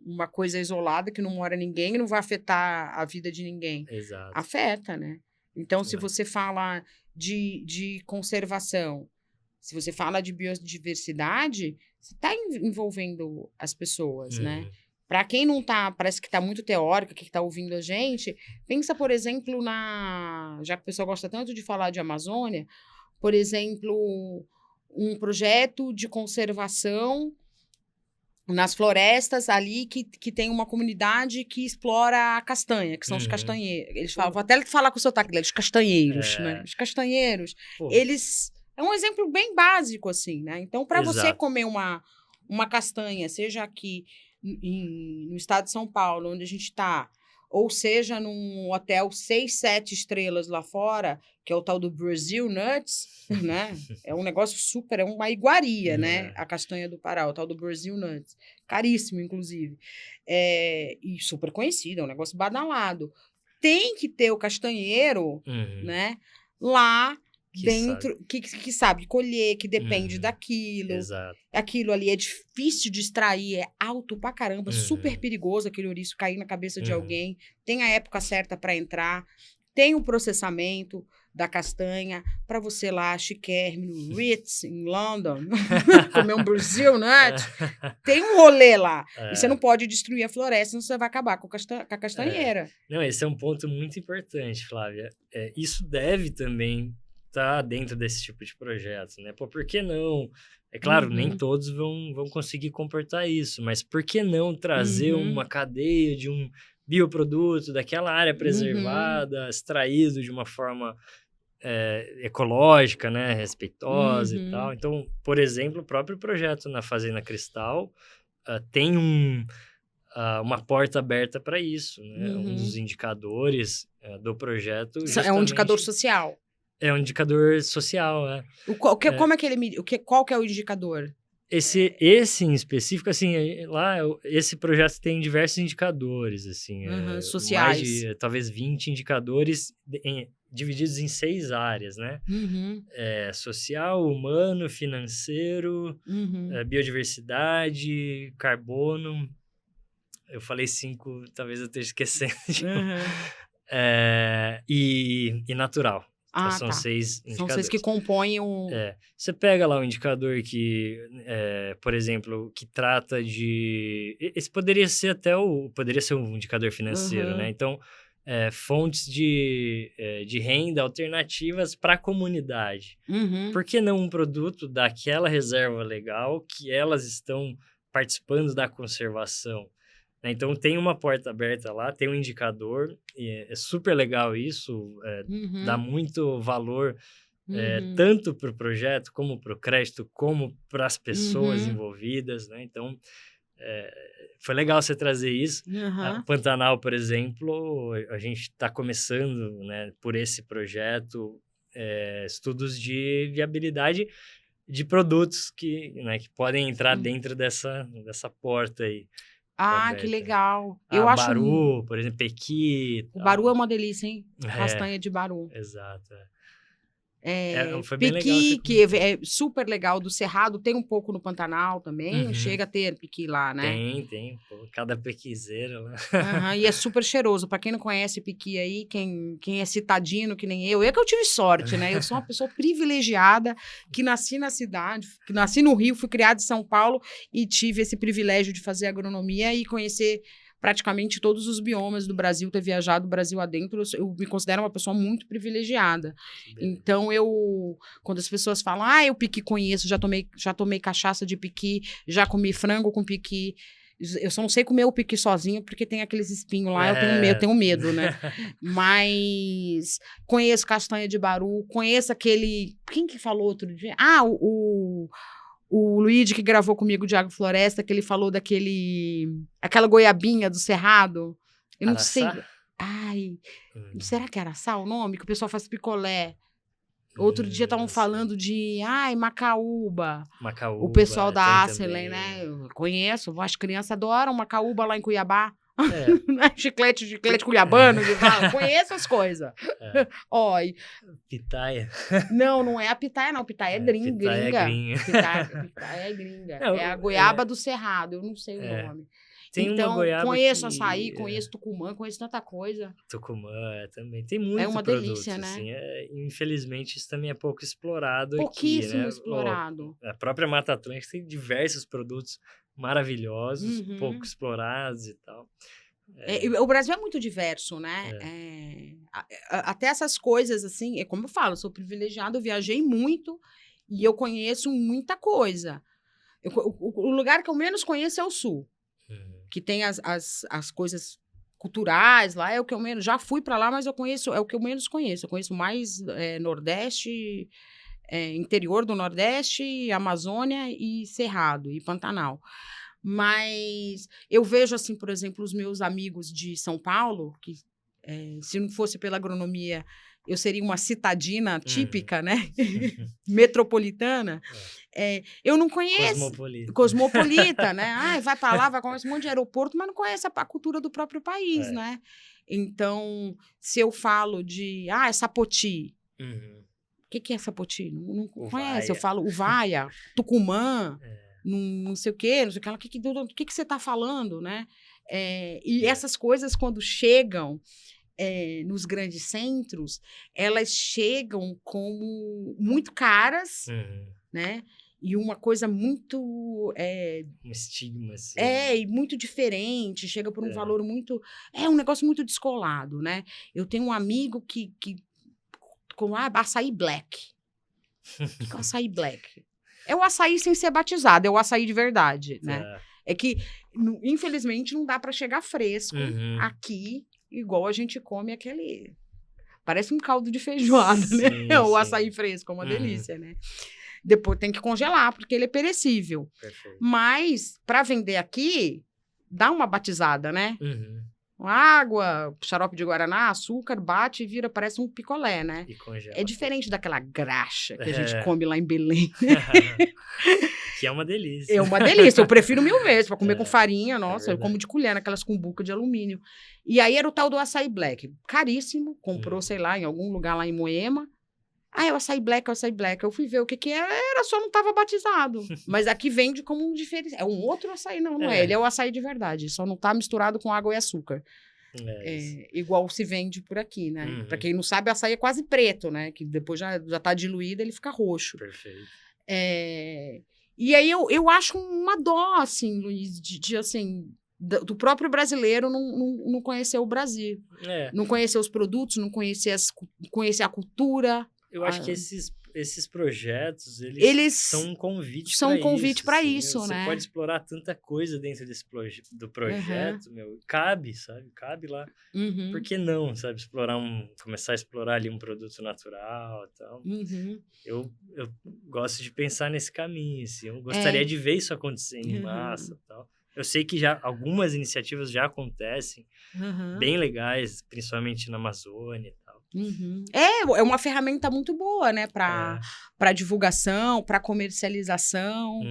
uma coisa isolada que não mora ninguém e não vai afetar a vida de ninguém. Exato. Afeta, né? Então, se você fala de conservação, se você fala de biodiversidade, você está envolvendo as pessoas, né? Para quem não tá, parece que está muito teórico, que está ouvindo a gente, pensa, por exemplo, já que o pessoal gosta tanto de falar de Amazônia, por exemplo, um projeto de conservação nas florestas ali que tem uma comunidade que explora a castanha, que são os castanheiros. Eles falam, vou até falar com o sotaque deles, castanheiros, né? Os castanheiros, eles... É um exemplo bem básico, assim, né? Então, para você comer uma castanha, seja aqui no estado de São Paulo, onde a gente está, ou seja num hotel 6, 7 estrelas lá fora, que é o tal do Brazil Nuts, né? É um negócio super, é uma iguaria, né? A castanha do Pará, o tal do Brazil Nuts. Caríssimo, inclusive. E super conhecido, é um negócio badalado. Tem que ter o castanheiro, né? Lá dentro, que sabe colher, que depende daquilo. Exato. Aquilo ali é difícil de extrair, é alto pra caramba, super perigoso aquele ouriço cair na cabeça de alguém. Tem a época certa para entrar, tem o processamento da castanha para você lá, chiquérrimo, no Ritz, em London, comer um Brazil Nut. Tem um rolê lá. E você não pode destruir a floresta, senão você vai acabar com a castanheira. Não, esse é um ponto muito importante, Flávia. Isso deve também estar dentro desse tipo de projeto, né? Por que não? É claro, nem todos vão conseguir comportar isso, mas por que não trazer uma cadeia de um bioproduto daquela área preservada, extraído de uma forma ecológica, né? Respeitosa e tal. Então, por exemplo, o próprio projeto na Fazenda Cristal tem uma porta aberta para isso, né? Uhum. Um dos indicadores do projeto É um indicador social. É um indicador social, é. Como é que ele mide? Qual que é o indicador? Esse em específico, assim, esse projeto tem diversos indicadores, assim, sociais. mais de talvez 20 indicadores divididos em 6 áreas, né? Social, humano, financeiro, biodiversidade, carbono. Eu falei 5, talvez eu esteja esquecendo. E natural. Então, são 6 indicadores. São 6 que compõem o... Você pega lá um indicador que, por exemplo, que trata de... Esse poderia ser poderia ser um indicador financeiro, né? Então, fontes de renda alternativas para a comunidade. Por que não um produto daquela reserva legal que elas estão participando da conservação? Então, tem uma porta aberta lá, tem um indicador, e é super legal isso, dá muito valor, tanto para o projeto, como para o crédito, como para as pessoas envolvidas, né? Então, foi legal você trazer isso. Pantanal, por exemplo, a gente está começando, né, por esse projeto, estudos de viabilidade de produtos que podem entrar dentro dessa porta aí. Que legal. Eu acho Baru, por exemplo, Pequi. O Baru é uma delícia, hein? Castanha de Baru. Exato. Foi bem legal. Que é super legal, do Cerrado, tem um pouco no Pantanal também, chega a ter piqui lá, né? Tem. Pô, cada pequizeiro lá. E é super cheiroso. Pra quem não conhece piqui aí, quem é citadino, que nem eu, que eu tive sorte, né? Eu sou uma pessoa privilegiada, que nasci na cidade, que nasci no Rio, fui criada em São Paulo e tive esse privilégio de fazer agronomia e conhecer praticamente todos os biomas do Brasil, ter viajado o Brasil adentro. Eu me considero uma pessoa muito privilegiada. Então, quando as pessoas falam, eu piqui conheço, já tomei cachaça de piqui, já comi frango com piqui. Eu só não sei comer o piqui sozinho, porque tem aqueles espinhos lá, eu tenho medo, né? Mas conheço castanha de Baru, conheço aquele... Quem que falou outro dia? O Luigi, que gravou comigo de Agrofloresta, que ele falou aquela goiabinha do Cerrado. Eu não sei. Será que era Araçá o nome? Que o pessoal faz picolé. Outro dia estavam falando de Macaúba. O pessoal da Acelen, né? Eu conheço, as crianças adoram Macaúba lá em Cuiabá. Chiclete cuiabano, conheço as coisas. Pitaia. Não é a pitaia, não. Pitaia é gringa. Pitaia é gringa. É a goiaba do Cerrado, eu não sei o nome. Então, conheço açaí, conheço Tucumã, conheço tanta coisa. Tucumã também. Tem muito É uma delícia, né? Assim, infelizmente, isso também é pouco explorado Pouquíssimo aqui, né? explorado. A própria Mata Atlântica tem diversos produtos maravilhosos, pouco explorados e tal. O Brasil é muito diverso, né? Até essas coisas, assim, como eu falo, eu sou privilegiada, eu viajei muito e eu conheço muita coisa. O lugar que eu menos conheço é o Sul, que tem as coisas culturais lá, é o que eu menos... Já fui para lá, mas é o que eu menos conheço. Eu conheço mais Nordeste, interior do Nordeste, Amazônia e Cerrado e Pantanal. Mas eu vejo, assim, por exemplo, os meus amigos de São Paulo, que se não fosse pela agronomia, eu seria uma citadina típica, né? Metropolitana. Eu não conheço... Cosmopolita, né? Vai para lá, vai conhecer um monte de aeroporto, mas não conhece a cultura do próprio país, né? Então, se eu falo de... Sapoti. O que é Sapoti? Não conhece. Eu falo Uvaia, Tucumã... Não sei o quê, não sei o que, o que você está falando, né? E essas coisas, quando chegam nos grandes centros, elas chegam como muito caras, né? E uma coisa muito... um estigma, assim. E muito diferente, chega por um valor muito... um negócio muito descolado, né? Eu tenho um amigo que com açaí black. O que é o açaí black? É o açaí sem ser batizado, é o açaí de verdade, né? É que, infelizmente, não dá para chegar fresco aqui, igual a gente come aquele... Parece um caldo de feijoada, né? O açaí fresco, é uma delícia, né? Depois tem que congelar, porque ele é perecível. Perfeito. Mas, para vender aqui, dá uma batizada, né? Uhum. Água, xarope de guaraná, açúcar, bate e vira, parece um picolé, né? E congela. É diferente daquela graxa que a gente come lá em Belém. Que é uma delícia. É uma delícia, eu prefiro 1000 vezes, pra comer com farinha, nossa, eu verdade. como de colher, naquelas cumbuca de alumínio. E aí era o tal do açaí black, caríssimo, comprou, sei lá, em algum lugar lá em Moema. É o açaí black, é o açaí black. Eu fui ver o que era, só não tava batizado. Mas aqui vende como um diferente. É um outro açaí, não é. Ele é o açaí de verdade, só não tá misturado com água e açúcar. Igual se vende por aqui, né? Uhum. Pra quem não sabe, o açaí é quase preto, né? Que depois já tá diluído, ele fica roxo. Perfeito. E aí eu acho uma dó, assim, Luiz, assim, do próprio brasileiro não conhecer o Brasil. Não conhecer os produtos, não conhecer, conhecer a cultura. Eu acho que esses projetos, eles são um convite para isso. São um convite para assim, isso, você né? Você pode explorar tanta coisa dentro do projeto, meu. Cabe, sabe? Cabe lá. Uhum. Por que não, sabe? Começar a explorar ali um produto natural e tal. Uhum. Eu gosto de pensar nesse caminho, assim. Eu gostaria de ver isso acontecendo em massa e tal. Eu sei que algumas iniciativas já acontecem, bem legais, principalmente na Amazônia e tal. Uhum. É uma ferramenta muito boa, né, para divulgação, para comercialização,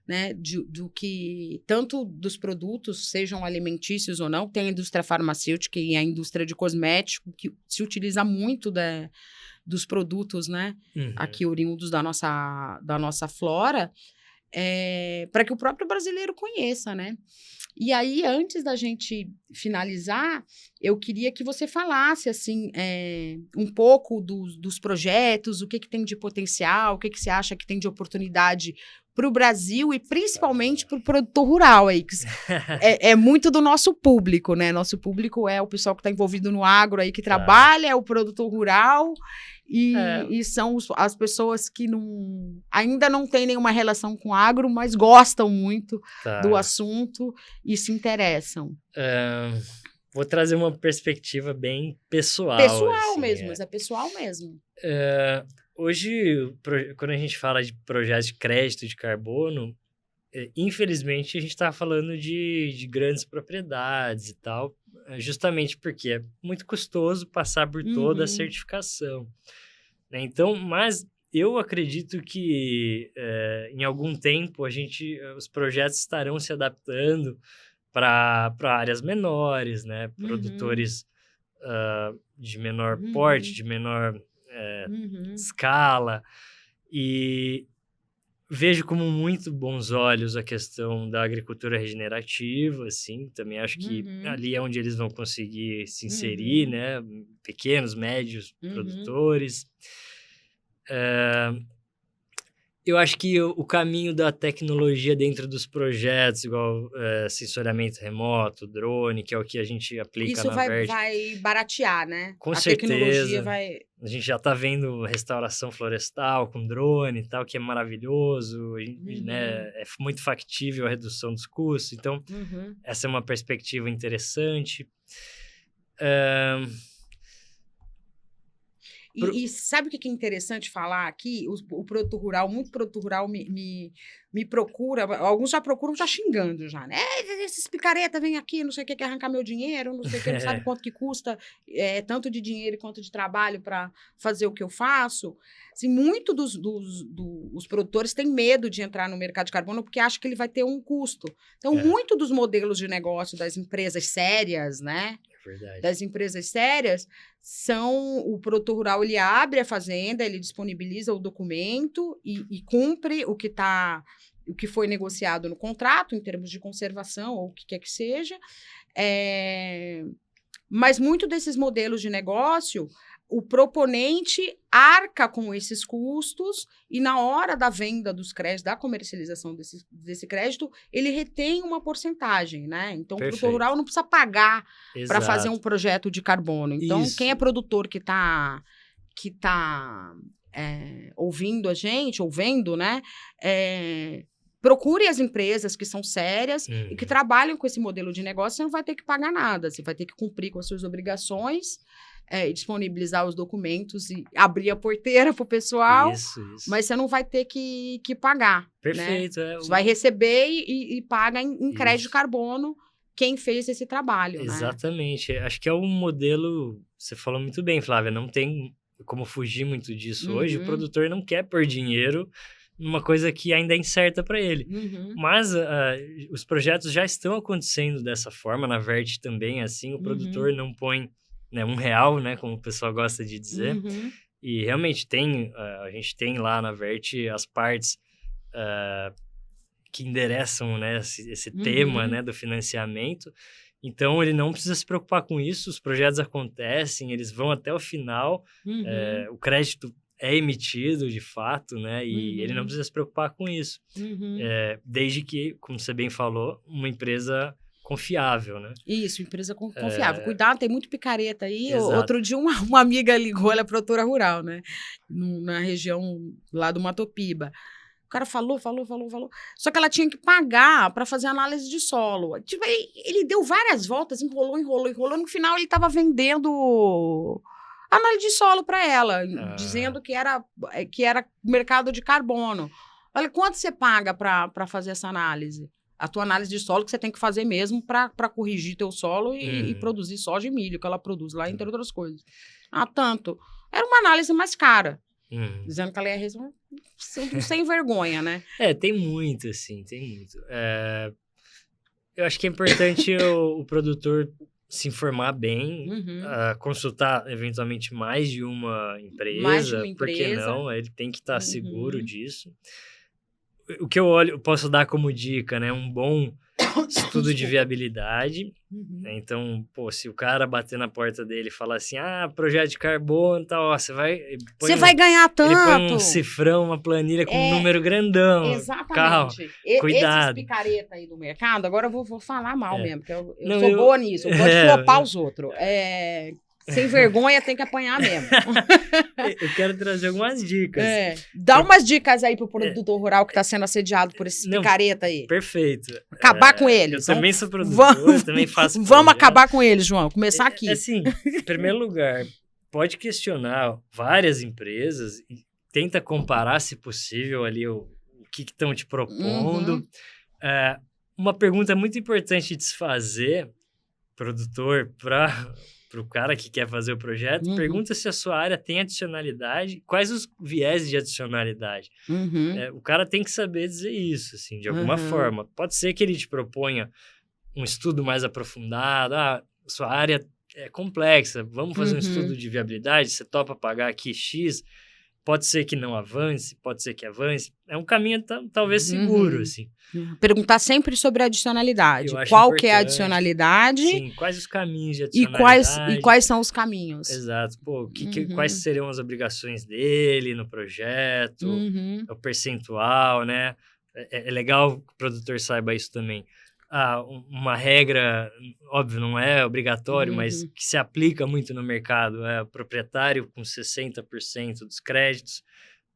né, do que tanto dos produtos, sejam alimentícios ou não. Tem a indústria farmacêutica e a indústria de cosmético que se utiliza muito dos produtos, né, aqui oriundos da nossa flora, para que o próprio brasileiro conheça, né? E aí, antes da gente finalizar, eu queria que você falasse, assim, um pouco dos projetos, o que tem de potencial, o que você acha que tem de oportunidade para o Brasil e principalmente para o produtor rural aí, que é muito do nosso público, né? Nosso público é o pessoal que está envolvido no agro aí, que trabalha, é o produtor rural e são as pessoas que ainda não têm nenhuma relação com agro, mas gostam muito do assunto e se interessam. Vou trazer uma perspectiva bem pessoal. Pessoal assim, mesmo, mas é pessoal mesmo. Hoje, quando a gente fala de projetos de crédito de carbono, infelizmente a gente está falando de grandes propriedades e tal, justamente porque é muito custoso passar por toda a certificação. Né? Então, mas eu acredito que em algum tempo os projetos estarão se adaptando para áreas menores, né? Produtores de menor porte, de menor escala, e vejo com muito bons olhos a questão da agricultura regenerativa, assim, também acho que ali é onde eles vão conseguir se inserir, né? Pequenos, médios produtores. Eu acho que o caminho da tecnologia dentro dos projetos, igual sensoriamento remoto, drone, que é o que a gente aplica na Verde. Isso vai baratear, né? Com certeza. Tecnologia vai... A gente já está vendo restauração florestal com drone e tal, que é maravilhoso, né? É muito factível a redução dos custos. Então, essa é uma perspectiva interessante. E sabe o que é interessante falar aqui? O produtor rural, muito produtor rural me procura, alguns já procuram já xingando já, né? Esses picareta vem aqui, não sei o que, quer arrancar meu dinheiro, não sei o que, não sabe quanto que custa, tanto de dinheiro quanto de trabalho para fazer o que eu faço. Assim, muito dos produtores têm medo de entrar no mercado de carbono porque acham que ele vai ter um custo. Então, muito dos modelos de negócio das empresas sérias, né? Verdade. Das empresas sérias, o produtor rural, ele abre a fazenda, ele disponibiliza o documento e cumpre o que foi negociado no contrato, em termos de conservação, ou o que quer que seja. Mas muito desses modelos de negócio, o proponente arca com esses custos e na hora da venda dos créditos, da comercialização desse crédito, ele retém uma porcentagem, né? Então, o produtor rural não precisa pagar para fazer um projeto de carbono. Então, quem é produtor que tá ouvindo a gente, ou vendo, né? Procure as empresas que são sérias e que trabalham com esse modelo de negócio, você não vai ter que pagar nada, você vai ter que cumprir com as suas obrigações, disponibilizar os documentos e abrir a porteira para o pessoal, mas você não vai ter que pagar. Perfeito. Né? Você vai receber e paga em crédito de carbono, quem fez esse trabalho, Exatamente. Acho que é um modelo, você falou muito bem, Flávia, não tem como fugir muito disso. Hoje o produtor não quer pôr dinheiro numa coisa que ainda é incerta para ele. Mas os projetos já estão acontecendo dessa forma, na Vert também, assim, o produtor não põe, né, R$1, né, como o pessoal gosta de dizer. E realmente a gente tem lá na Vert as partes que endereçam, né, esse tema, né, do financiamento. Então, ele não precisa se preocupar com isso, os projetos acontecem, eles vão até o final, o crédito é emitido, de fato, né, e ele não precisa se preocupar com isso. Desde que, como você bem falou, uma empresa confiável, né? Isso, empresa confiável. Cuidado, tem muito picareta aí. Exato. Outro dia uma amiga ligou, ela é produtora rural, né, na região lá do Matopiba. O cara falou. Só que ela tinha que pagar para fazer análise de solo. Tipo, ele deu várias voltas, enrolou. No final, ele estava vendendo análise de solo para ela, dizendo que era mercado de carbono. Olha, quanto você paga para fazer essa análise? A tua análise de solo que você tem que fazer mesmo para corrigir teu solo e produzir soja e milho, que ela produz lá, entre outras coisas. Tanto. Era uma análise mais cara. Dizendo que ela ia sem vergonha, né? Tem muito, assim, tem muito. Eu acho que é importante o produtor se informar bem, consultar eventualmente mais de uma empresa, porque não, ele tem que estar seguro disso. O que eu posso dar como dica, né? Um bom estudo de viabilidade. Então, se o cara bater na porta dele e falar assim, projeto de carbono e tal, você vai ganhar tanto. Ele põe um cifrão, uma planilha com um número grandão. Exatamente. Calma, cuidado. Esses picareta aí do mercado, agora eu vou falar mal mesmo, porque eu sou boa nisso, eu gosto de flopar os outros. Sem vergonha, tem que apanhar mesmo. Eu quero trazer algumas dicas. Dá umas dicas aí pro produtor rural que está sendo assediado por esses picareta aí. Perfeito. Acabar com eles. Eu também sou produtor, eu também faço Vamos acabar com eles, João. Começar aqui. Assim, em primeiro lugar, pode questionar várias empresas e tenta comparar, se possível, ali o que estão te propondo. Uma pergunta muito importante de se fazer, produtor, para o cara que quer fazer o projeto, pergunta se a sua área tem adicionalidade, quais os vieses de adicionalidade. O cara tem que saber dizer isso, assim, de alguma forma. Pode ser que ele te proponha um estudo mais aprofundado, sua área é complexa, vamos fazer um estudo de viabilidade, você topa pagar aqui X, pode ser que não avance, pode ser que avance, é um caminho talvez seguro, assim. Perguntar sempre sobre a adicionalidade. Qual que é a adicionalidade? Sim, quais os caminhos de adicionalidade. E quais são os caminhos? Exato. Quais seriam as obrigações dele no projeto, o percentual, né? É legal que o produtor saiba isso também. Uma regra, óbvio, não é obrigatório, mas que se aplica muito no mercado, é o proprietário com 60% dos créditos,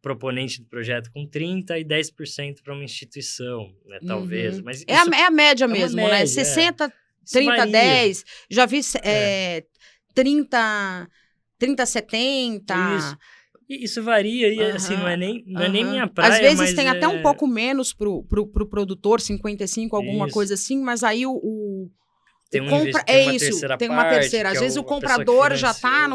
proponente do projeto com 30% e 10% para uma instituição, né, talvez. Mas é a média mesmo, média, né? 60, 30, 10, já vi 30, 70... Isso. Isso varia, e assim, não é nem minha praia. Às vezes mas tem até um pouco menos pro produtor, 55, alguma coisa assim, mas aí tem uma terceira. Às vezes o comprador já está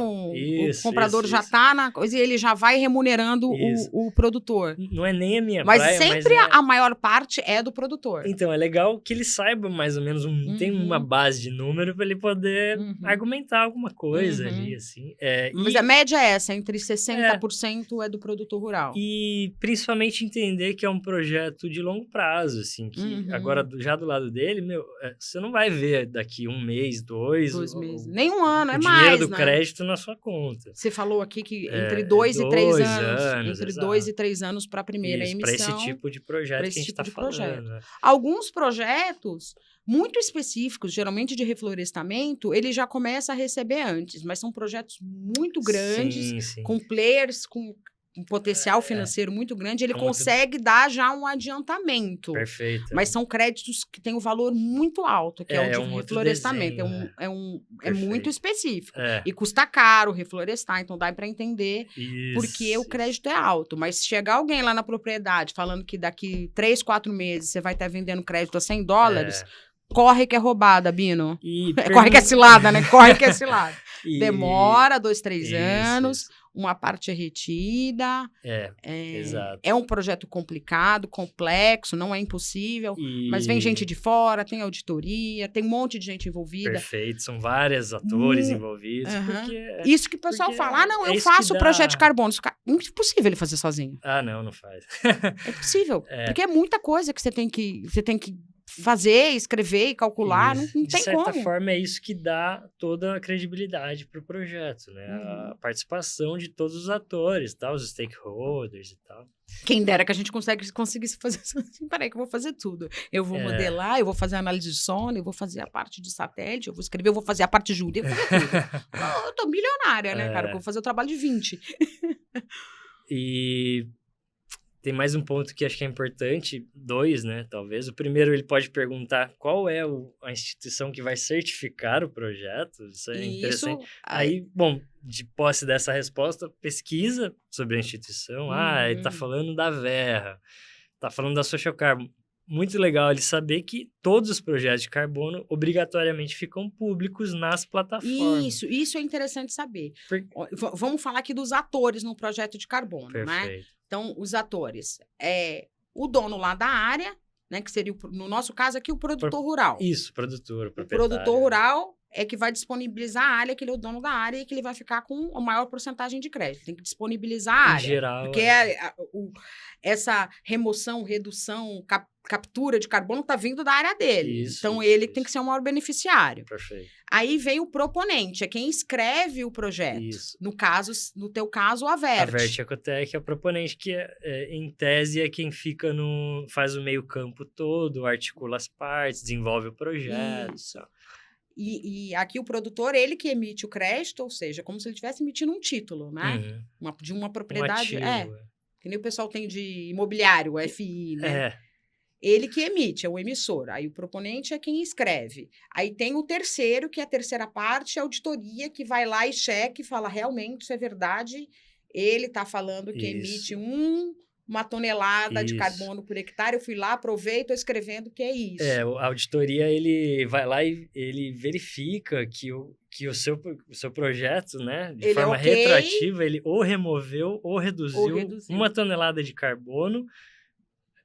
já tá na coisa e ele já vai remunerando o produtor. Não é nem a minha mas praia, sempre a maior parte é do produtor. Então, é legal que ele saiba mais ou menos, tem uma base de número para ele poder argumentar alguma coisa ali, assim. Mas a média é essa, entre 60% é do produtor rural. E principalmente entender que é um projeto de longo prazo, assim, que agora, já do lado dele, você não vai ver daqui um mês, 2 meses. Nem um ano, é mais, o dinheiro do crédito na sua conta. Você falou aqui que entre 2 e 3 anos. Entre 2 e 3 anos para a primeira emissão. Para esse tipo de projeto que a gente está falando. Né? Alguns projetos muito específicos, geralmente de reflorestamento, ele já começa a receber antes, mas são projetos muito grandes, com players, com um potencial financeiro muito grande, ele consegue dar já um adiantamento. Perfeito. Mas são créditos que têm um valor muito alto, que é o de reflorestamento. É muito específico. E custa caro reflorestar, então dá para entender porque o crédito é alto. Mas se chegar alguém lá na propriedade falando que daqui 3, 4 meses você vai estar vendendo crédito a $100, corre que é roubada, Bino. E Corre que é cilada, né? Corre que é cilada. E- Demora 2, 3 Isso, anos, isso. uma parte é retida. Exato. É um projeto complicado, complexo, não é impossível. Mas vem gente de fora, tem auditoria, tem um monte de gente envolvida. Perfeito, são vários atores envolvidos. Porque Isso que o pessoal porque fala, não, é eu isso que faço o dá. projeto de carbono. É impossível ele fazer sozinho. não faz. É impossível. Porque é muita coisa que você tem que fazer, escrever e calcular. Não tem De certa como. forma, é isso que dá toda a credibilidade para o projeto, né? Uhum. A participação de todos os atores, tá? Os stakeholders e tal. Quem dera que a gente conseguisse fazer assim. Peraí, que eu vou fazer tudo. Eu vou modelar, eu vou fazer análise de sono, eu vou fazer a parte de satélite, eu vou escrever, eu vou fazer a parte jurídica, eu vou fazer tudo. Eu tô milionária, né, cara? Eu vou fazer o trabalho de 20. E tem mais um ponto que acho que é importante, 2, né, talvez. O primeiro, ele pode perguntar qual é a instituição que vai certificar o projeto. Isso é interessante. Aí, bom, de posse dessa resposta, pesquisa sobre a instituição. Ele tá falando da Verra, tá falando da Social Carbon. Muito legal ele saber que todos os projetos de carbono obrigatoriamente ficam públicos nas plataformas. Isso é interessante saber. Vamos falar aqui dos atores no projeto de carbono, Perfeito. né? Então, os atores. O dono lá da área, né? Que seria, no nosso caso aqui, o produtor rural. Isso, produtor, o proprietário. produtor rural é que vai disponibilizar a área, que ele é o dono da área e que ele vai ficar com a maior porcentagem de crédito. Tem que disponibilizar a área. Em geral, porque essa remoção, redução, captura de carbono está vindo da área dele. Então, ele tem que ser o maior beneficiário. Perfeito. Aí vem o proponente, é quem escreve o projeto. Isso. No teu caso, a Vert. A Vert Ecotec é o proponente que, em tese, é quem fica faz o meio campo todo, articula as partes, desenvolve o projeto. Isso. E aqui o produtor, ele que emite o crédito, ou seja, como se ele estivesse emitindo um título, né? De uma propriedade. Que nem o pessoal tem de imobiliário, o FI, né? Ele que emite, é o emissor. Aí o proponente é quem escreve. Aí tem o terceiro, que é a terceira parte, a auditoria, que vai lá e checa e fala, realmente, isso é verdade. Ele está falando que emite uma tonelada de carbono por hectare. Eu fui lá, aprovei, estou escrevendo que é isso. A auditoria, ele vai lá e ele verifica que o seu projeto, né, de forma retroativa, ele ou removeu ou reduziu 1 tonelada de carbono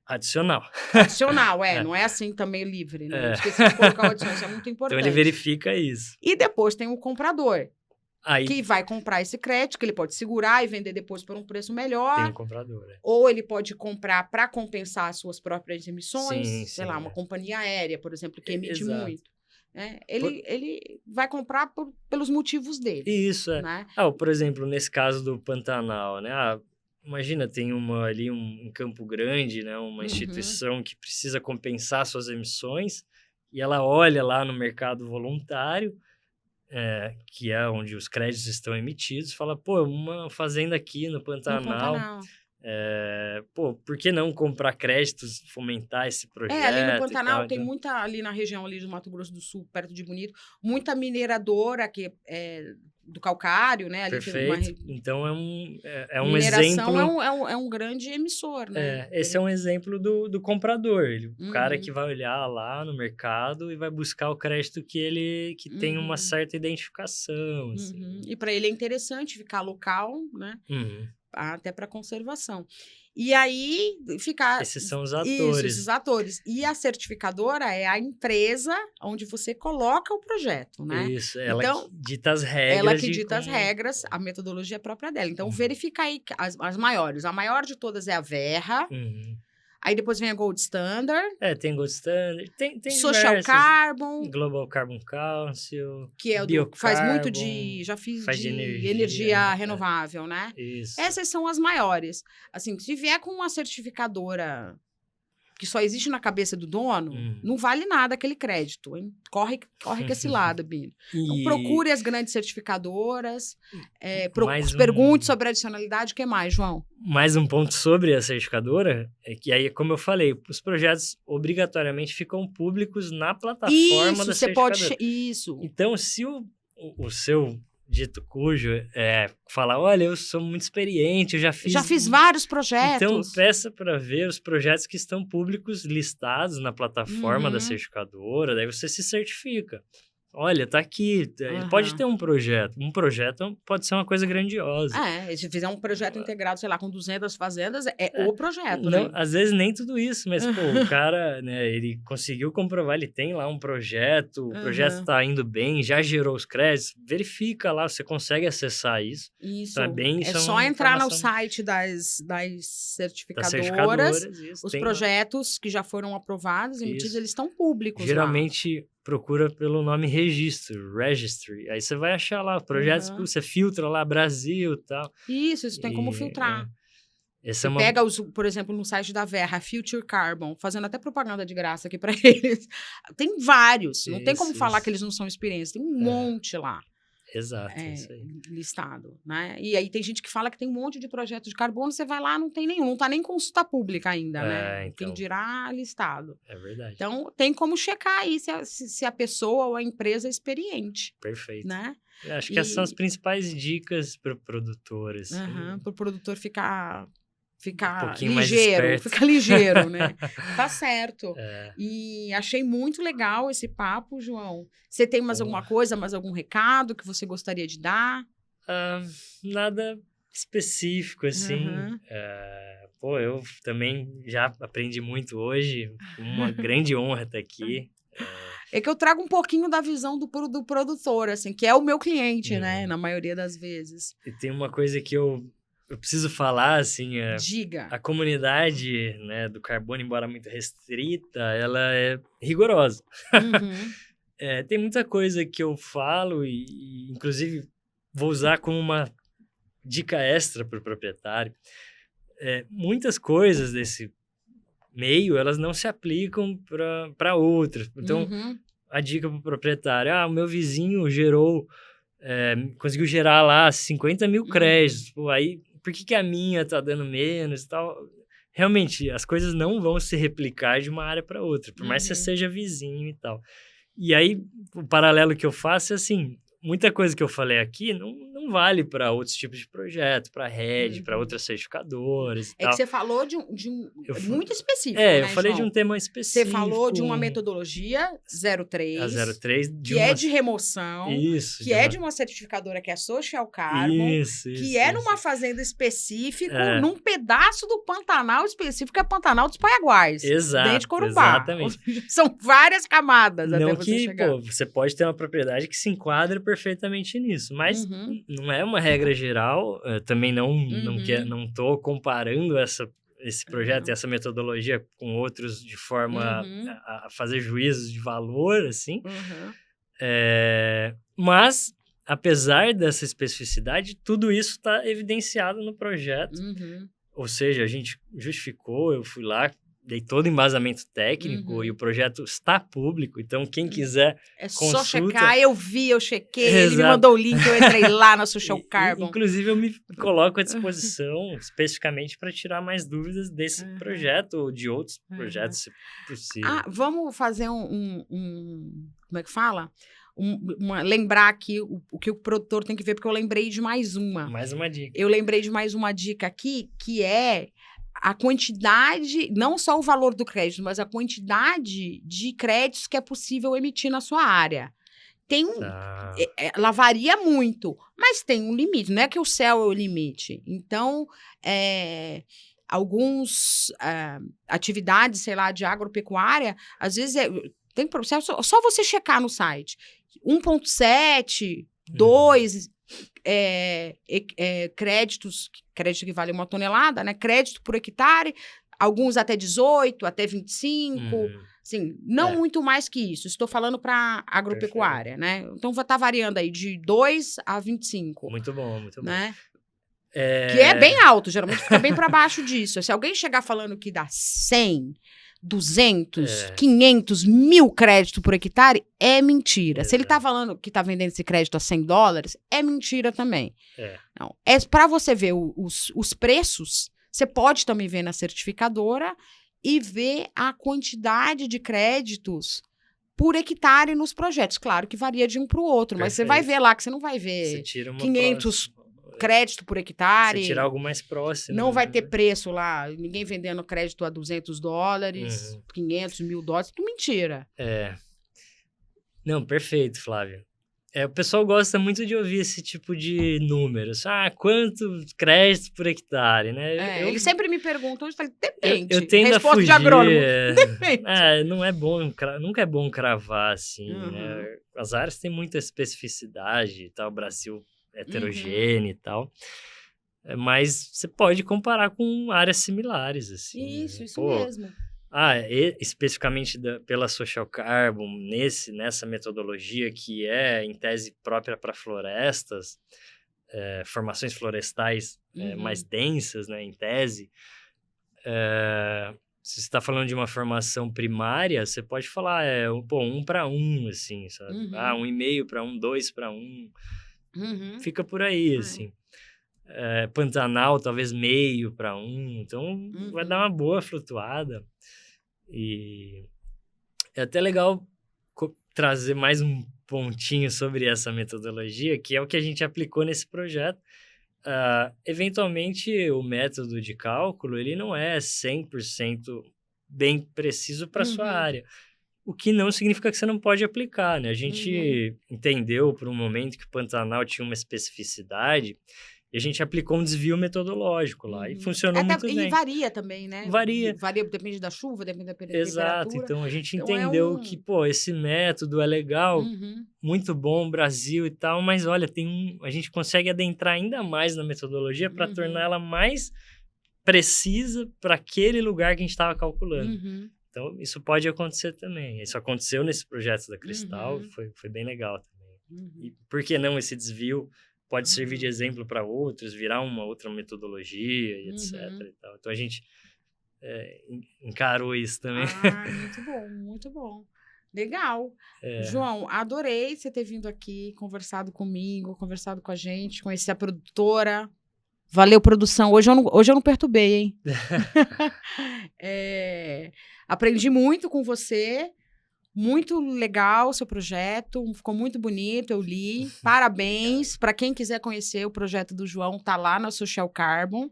adicional. Adicional, não é assim também livre, né? Esqueci de colocar o adicional, isso é muito importante. Então, ele verifica isso. E depois tem o comprador, que vai comprar esse crédito, que ele pode segurar e vender depois por um preço melhor. Tem um comprador, Ou ele pode comprar para compensar as suas próprias emissões. Sei lá, uma companhia aérea, por exemplo, que emite muito. Ele vai comprar pelos motivos dele. Isso, né? Por exemplo, nesse caso do Pantanal, né? Imagina, tem ali um Campo Grande, né? Uma instituição que precisa compensar suas emissões e ela olha lá no mercado voluntário, que é onde os créditos estão emitidos, fala, uma fazenda aqui no Pantanal. Por que não comprar créditos, fomentar esse projeto? Ali no Pantanal tem muita, ali na região ali do Mato Grosso do Sul, perto de Bonito, muita mineradora que do calcário, né? Ali Perfeito. Então, é um mineração exemplo... é um grande emissor, né? Esse é um exemplo do comprador. O cara que vai olhar lá no mercado e vai buscar o crédito que tem uma certa identificação. Assim. E para ele é interessante ficar local, né? Até para conservação. E aí, esses são os atores. Isso, esses atores. E a certificadora é a empresa onde você coloca o projeto, né? Isso, ela que dita as regras. Ela que dita as regras, a metodologia é própria dela. Então, verifica aí as maiores. A maior de todas é a Verra. Aí depois vem a Gold Standard. Tem Gold Standard. Tem Social diversas. Carbon. Global Carbon Council. Que é faz muito de... Já fiz de energia renovável, né? Isso. Essas são as maiores. Assim, se vier com uma certificadora que só existe na cabeça do dono, não vale nada aquele crédito, hein? Corre que é cilada, Bino. Então, procure as grandes certificadoras, pergunte sobre a adicionalidade. O que mais, João? Mais um ponto sobre a certificadora é que aí, como eu falei, os projetos obrigatoriamente ficam públicos na plataforma da certificadora. Isso. Então, se o seu dito cujo, falar, olha, eu sou muito experiente, eu já fiz vários projetos. Então, peça para ver os projetos que estão públicos listados na plataforma da certificadora, daí você se certifica. Olha, tá aqui, pode ter um projeto. Um projeto pode ser uma coisa grandiosa. Se fizer um projeto integrado, sei lá, com 200 fazendas, o projeto, não, né? Às vezes nem tudo isso, mas, o cara, né, ele conseguiu comprovar, ele tem lá um projeto, o projeto tá indo bem, já gerou os créditos, verifica lá, você consegue acessar isso. Isso, então é só entrar no site das certificadoras, isso, os projetos que já foram aprovados, emitidos, eles estão públicos. Geralmente procura pelo nome registry. Aí você vai achar lá projetos, você filtra lá Brasil e tal. Isso tem como filtrar. Você pega, por exemplo, no site da Verra, Future Carbon, fazendo até propaganda de graça aqui para eles. Tem vários, não tem como falar que eles não são experientes, tem um monte lá. Exato, isso aí. Listado, né? E aí tem gente que fala que tem um monte de projetos de carbono, você vai lá, não tem nenhum, não tá nem em consulta pública ainda, né? Então, quem dirá listado. É verdade. Então, tem como checar aí se a pessoa ou a empresa é experiente. Perfeito. Né? Eu acho que essas são as principais dicas para o produtor, assim. Para o produtor ficar um pouquinho ligeiro, mais ficar ligeiro, né? Tá certo. E achei muito legal esse papo, João. Você tem mais alguma coisa, mais algum recado que você gostaria de dar? Nada específico, assim. Eu também já aprendi muito hoje. Uma grande honra estar aqui. É que eu trago um pouquinho da visão do produtor, assim, que é o meu cliente, né? Na maioria das vezes. E tem uma coisa que eu preciso falar, assim, Diga. A comunidade, né, do carbono, embora muito restrita, ela é rigorosa. Tem muita coisa que eu falo e inclusive, vou usar como uma dica extra para o proprietário. Muitas coisas desse meio, elas não se aplicam para outras. Então, a dica para o proprietário, o meu vizinho conseguiu gerar lá 50 mil créditos, aí por que a minha tá dando menos e tal? Realmente, as coisas não vão se replicar de uma área para outra, por mais que você seja vizinho e tal. E aí, o paralelo que eu faço é assim, muita coisa que eu falei aqui não vale para outros tipos de projeto, para rede, para outras certificadoras e tal. Que você falou de um muito específico, né, eu falei João? de um tema específico. Você falou de uma metodologia 03. A 03. Que é de remoção. Isso. Que é de uma certificadora que é Social Carbon. Que é numa fazenda específica, num pedaço do Pantanal específico, que é Pantanal dos Paiaguais. Exato. Dentro de Corumbá. Exatamente. São várias camadas até você chegar. Você pode ter uma propriedade que se enquadra perfeitamente nisso, mas não é uma regra geral. Também não estou comparando esse projeto e essa metodologia com outros de forma a fazer juízos de valor, assim. Mas, apesar dessa especificidade, tudo isso está evidenciado no projeto. Ou seja, a gente justificou, eu fui lá, dei todo o embasamento técnico e o projeto está público, então quem quiser consulta. Só checar, eu chequei, ele me mandou o link, eu entrei lá no Social Carbon. Inclusive, eu me coloco à disposição especificamente para tirar mais dúvidas desse projeto ou de outros projetos, se possível. Vamos fazer como é que fala? Lembrar aqui o que o produtor tem que ver, porque eu lembrei de mais uma. Mais uma dica. Eu lembrei de mais uma dica aqui, que é a quantidade, não só o valor do crédito, mas a quantidade de créditos que é possível emitir na sua área. Ela varia muito, mas tem um limite, não é que o céu é o limite. Então, algumas atividades, sei lá, de agropecuária, às vezes tem só você checar no site. 1,7, 2 créditos, crédito que vale 1 tonelada, né? Crédito por hectare, alguns até 18, até 25, assim, não muito mais que isso. Estou falando para agropecuária, né? Então, vai estar variando aí de 2 a 25. Muito bom, muito bom. Né? Que é bem alto, geralmente fica bem para baixo disso. Se alguém chegar falando que dá 100... 200, 500, 1.000 créditos por hectare, é mentira. Exato. Se ele tá falando que tá vendendo esse crédito a $100, é mentira também. Não, para você ver os preços, você pode também ver na certificadora e ver a quantidade de créditos por hectare nos projetos. Claro que varia de um para o outro, mas você vai ver lá que você não vai ver Você tira uma 500 próxima. crédito por hectare. Você tirar algo mais próximo. Não vai ter preço lá, ninguém vendendo crédito a $200, Uhum. 500, $1.000, tudo mentira. Não, perfeito, Flávio. O pessoal gosta muito de ouvir esse tipo de números. Quanto crédito por hectare, né? Eles sempre me perguntam, eu falo, depende. Eu tendo Resposta a fugir. de agrônomo, depende. Não é bom, nunca é bom cravar, assim, Uhum. né? As áreas têm muita especificidade e tal, o Brasil é heterogêneo e tal. Mas você pode comparar com áreas similares, assim. Isso mesmo. Especificamente pela Social Carbon, nessa metodologia que é, em tese, própria para florestas, formações florestais mais densas, né, em tese. Se você está falando de uma formação primária, você pode falar 1 para 1, assim, sabe? 1,5 para 1, 2 para 1. Fica por aí, assim. Pantanal, talvez meio para 1. Então, vai dar uma boa flutuada. E é até legal trazer mais um pontinho sobre essa metodologia, que é o que a gente aplicou nesse projeto. Eventualmente, o método de cálculo ele não é 100% bem preciso para a sua área, o que não significa que você não pode aplicar, né? A gente entendeu por um momento que o Pantanal tinha uma especificidade e a gente aplicou um desvio metodológico lá e funcionou muito bem. E varia também, né? Varia, depende da chuva, depende da temperatura. Exato, então a gente entendeu que, esse método é legal, muito bom, Brasil e tal, mas olha, a gente consegue adentrar ainda mais na metodologia para tornar ela mais precisa para aquele lugar que a gente estava calculando. Então, isso pode acontecer também. Isso aconteceu nesse projeto da Cristal, foi bem legal também. E por que não esse desvio pode servir de exemplo para outros, virar uma outra metodologia e etc. E tal. Então, a gente encarou isso também. Muito bom. Legal. João, adorei você ter vindo aqui, conversado comigo, conversado com a gente, conhecer a produtora. Valeu, produção. Hoje eu não perturbei, hein? Aprendi muito com você. Muito legal o seu projeto, ficou muito bonito, eu li. Parabéns. Para quem quiser conhecer o projeto do João, tá lá na Social Carbon.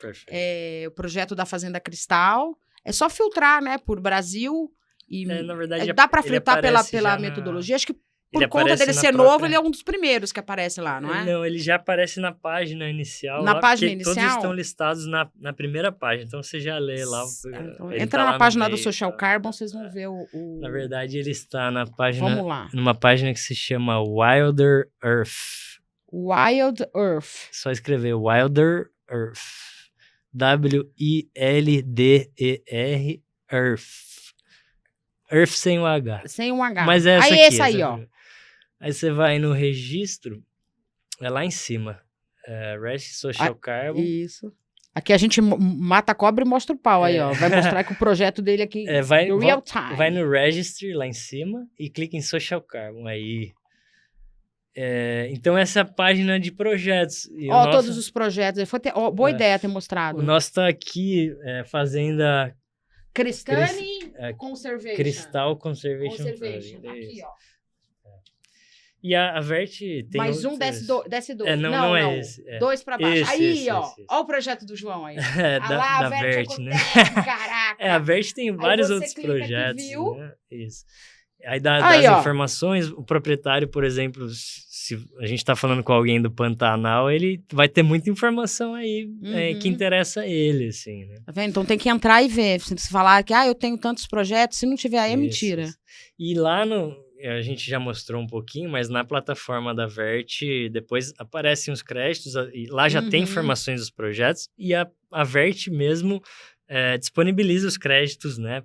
Perfeito. O projeto da Fazenda Cristal. É só filtrar, né, por Brasil. E na verdade, dá para filtrar pela metodologia. Acho que por conta dele ser novo, ele é um dos primeiros que aparece lá, não é? Não, ele já aparece na página inicial. Na página inicial? Todos estão listados na primeira página, então você já lê lá. Então, entra na página do Social Carbon, vocês vão ver o... Na verdade, ele está na página... Vamos lá. Numa página que se chama Wilder Earth. Wild Earth. Só escrever Wilder Earth. W-I-L-D-E-R Earth. Earth sem o H. Sem um H. Mas aí aqui, esse aí, ó. Aí você vai no registro, lá em cima. Registry Social Carbon. Isso. Aqui a gente mata a cobra e mostra o pau aí, ó. Vai mostrar que o projeto dele aqui no real time. Vai no Registry lá em cima e clica em Social Carbon. Aí. Então essa é a página de projetos. Todos os projetos. Boa ideia ter mostrado. O nosso tá aqui, Fazenda... Cristani Conservation. Cristal Conservation. Aqui, ó. E a Vert tem... Mais um, desce dois. Não é esse. Dois pra baixo. Esse. Ó o projeto do João aí. Da Vert, né? Caraca. A Vert tem vários outros projetos. Viu? Né? Isso. Aí das informações, o proprietário, por exemplo, se a gente tá falando com alguém do Pantanal, ele vai ter muita informação aí que interessa a ele, assim, né? Tá vendo? Então tem que entrar e ver. Se falar que eu tenho tantos projetos, se não tiver aí é mentira. Isso. E lá a gente já mostrou um pouquinho, mas na plataforma da Vert, depois aparecem os créditos, e lá já tem informações dos projetos, e a Vert mesmo disponibiliza os créditos, né,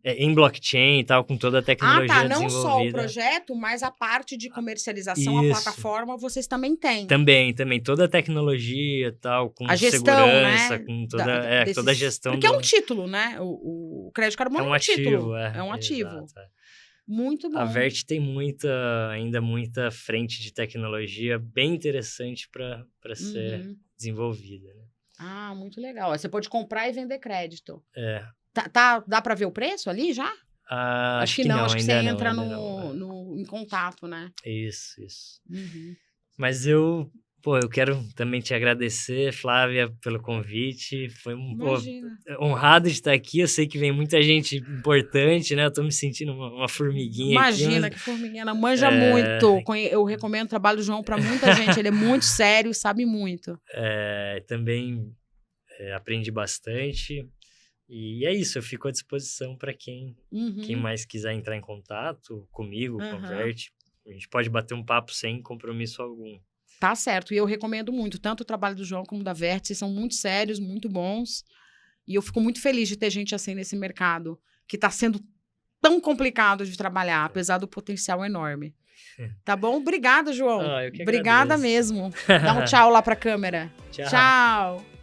em blockchain e tal, com toda a tecnologia desenvolvida. Não só o projeto, mas a parte de comercialização, a plataforma, vocês também têm. Também, toda a tecnologia e tal, com a gestão, segurança, né? Com toda a gestão. Porque é um título, né? O crédito carbono é um título. É um ativo. Exato, Muito bom. A Vert tem ainda muita frente de tecnologia bem interessante para ser desenvolvida. Né? Muito legal. Você pode comprar e vender crédito. É. Dá para ver o preço ali já? Acho que não, acho que você ainda entra não, ainda não. em contato, né? Isso. Uhum. Mas eu quero também te agradecer, Flávia, pelo convite. Foi Imagina. honrado de estar aqui. Eu sei que vem muita gente importante, né? Eu tô me sentindo uma formiguinha aqui. Imagina, que formiguinha, ela manja muito. Eu recomendo o trabalho do João para muita gente. Ele é muito sério e sabe muito. Também aprendi bastante. E é isso, eu fico à disposição para quem mais quiser entrar em contato comigo, converte. A gente pode bater um papo sem compromisso algum. Tá certo, e eu recomendo muito, tanto o trabalho do João como da Vértice, são muito sérios, muito bons, e eu fico muito feliz de ter gente assim nesse mercado, que está sendo tão complicado de trabalhar, apesar do potencial enorme. Tá bom? Obrigada, João. Eu que Obrigada agradeço. mesmo. Dá um tchau lá para a câmera. Tchau. Tchau.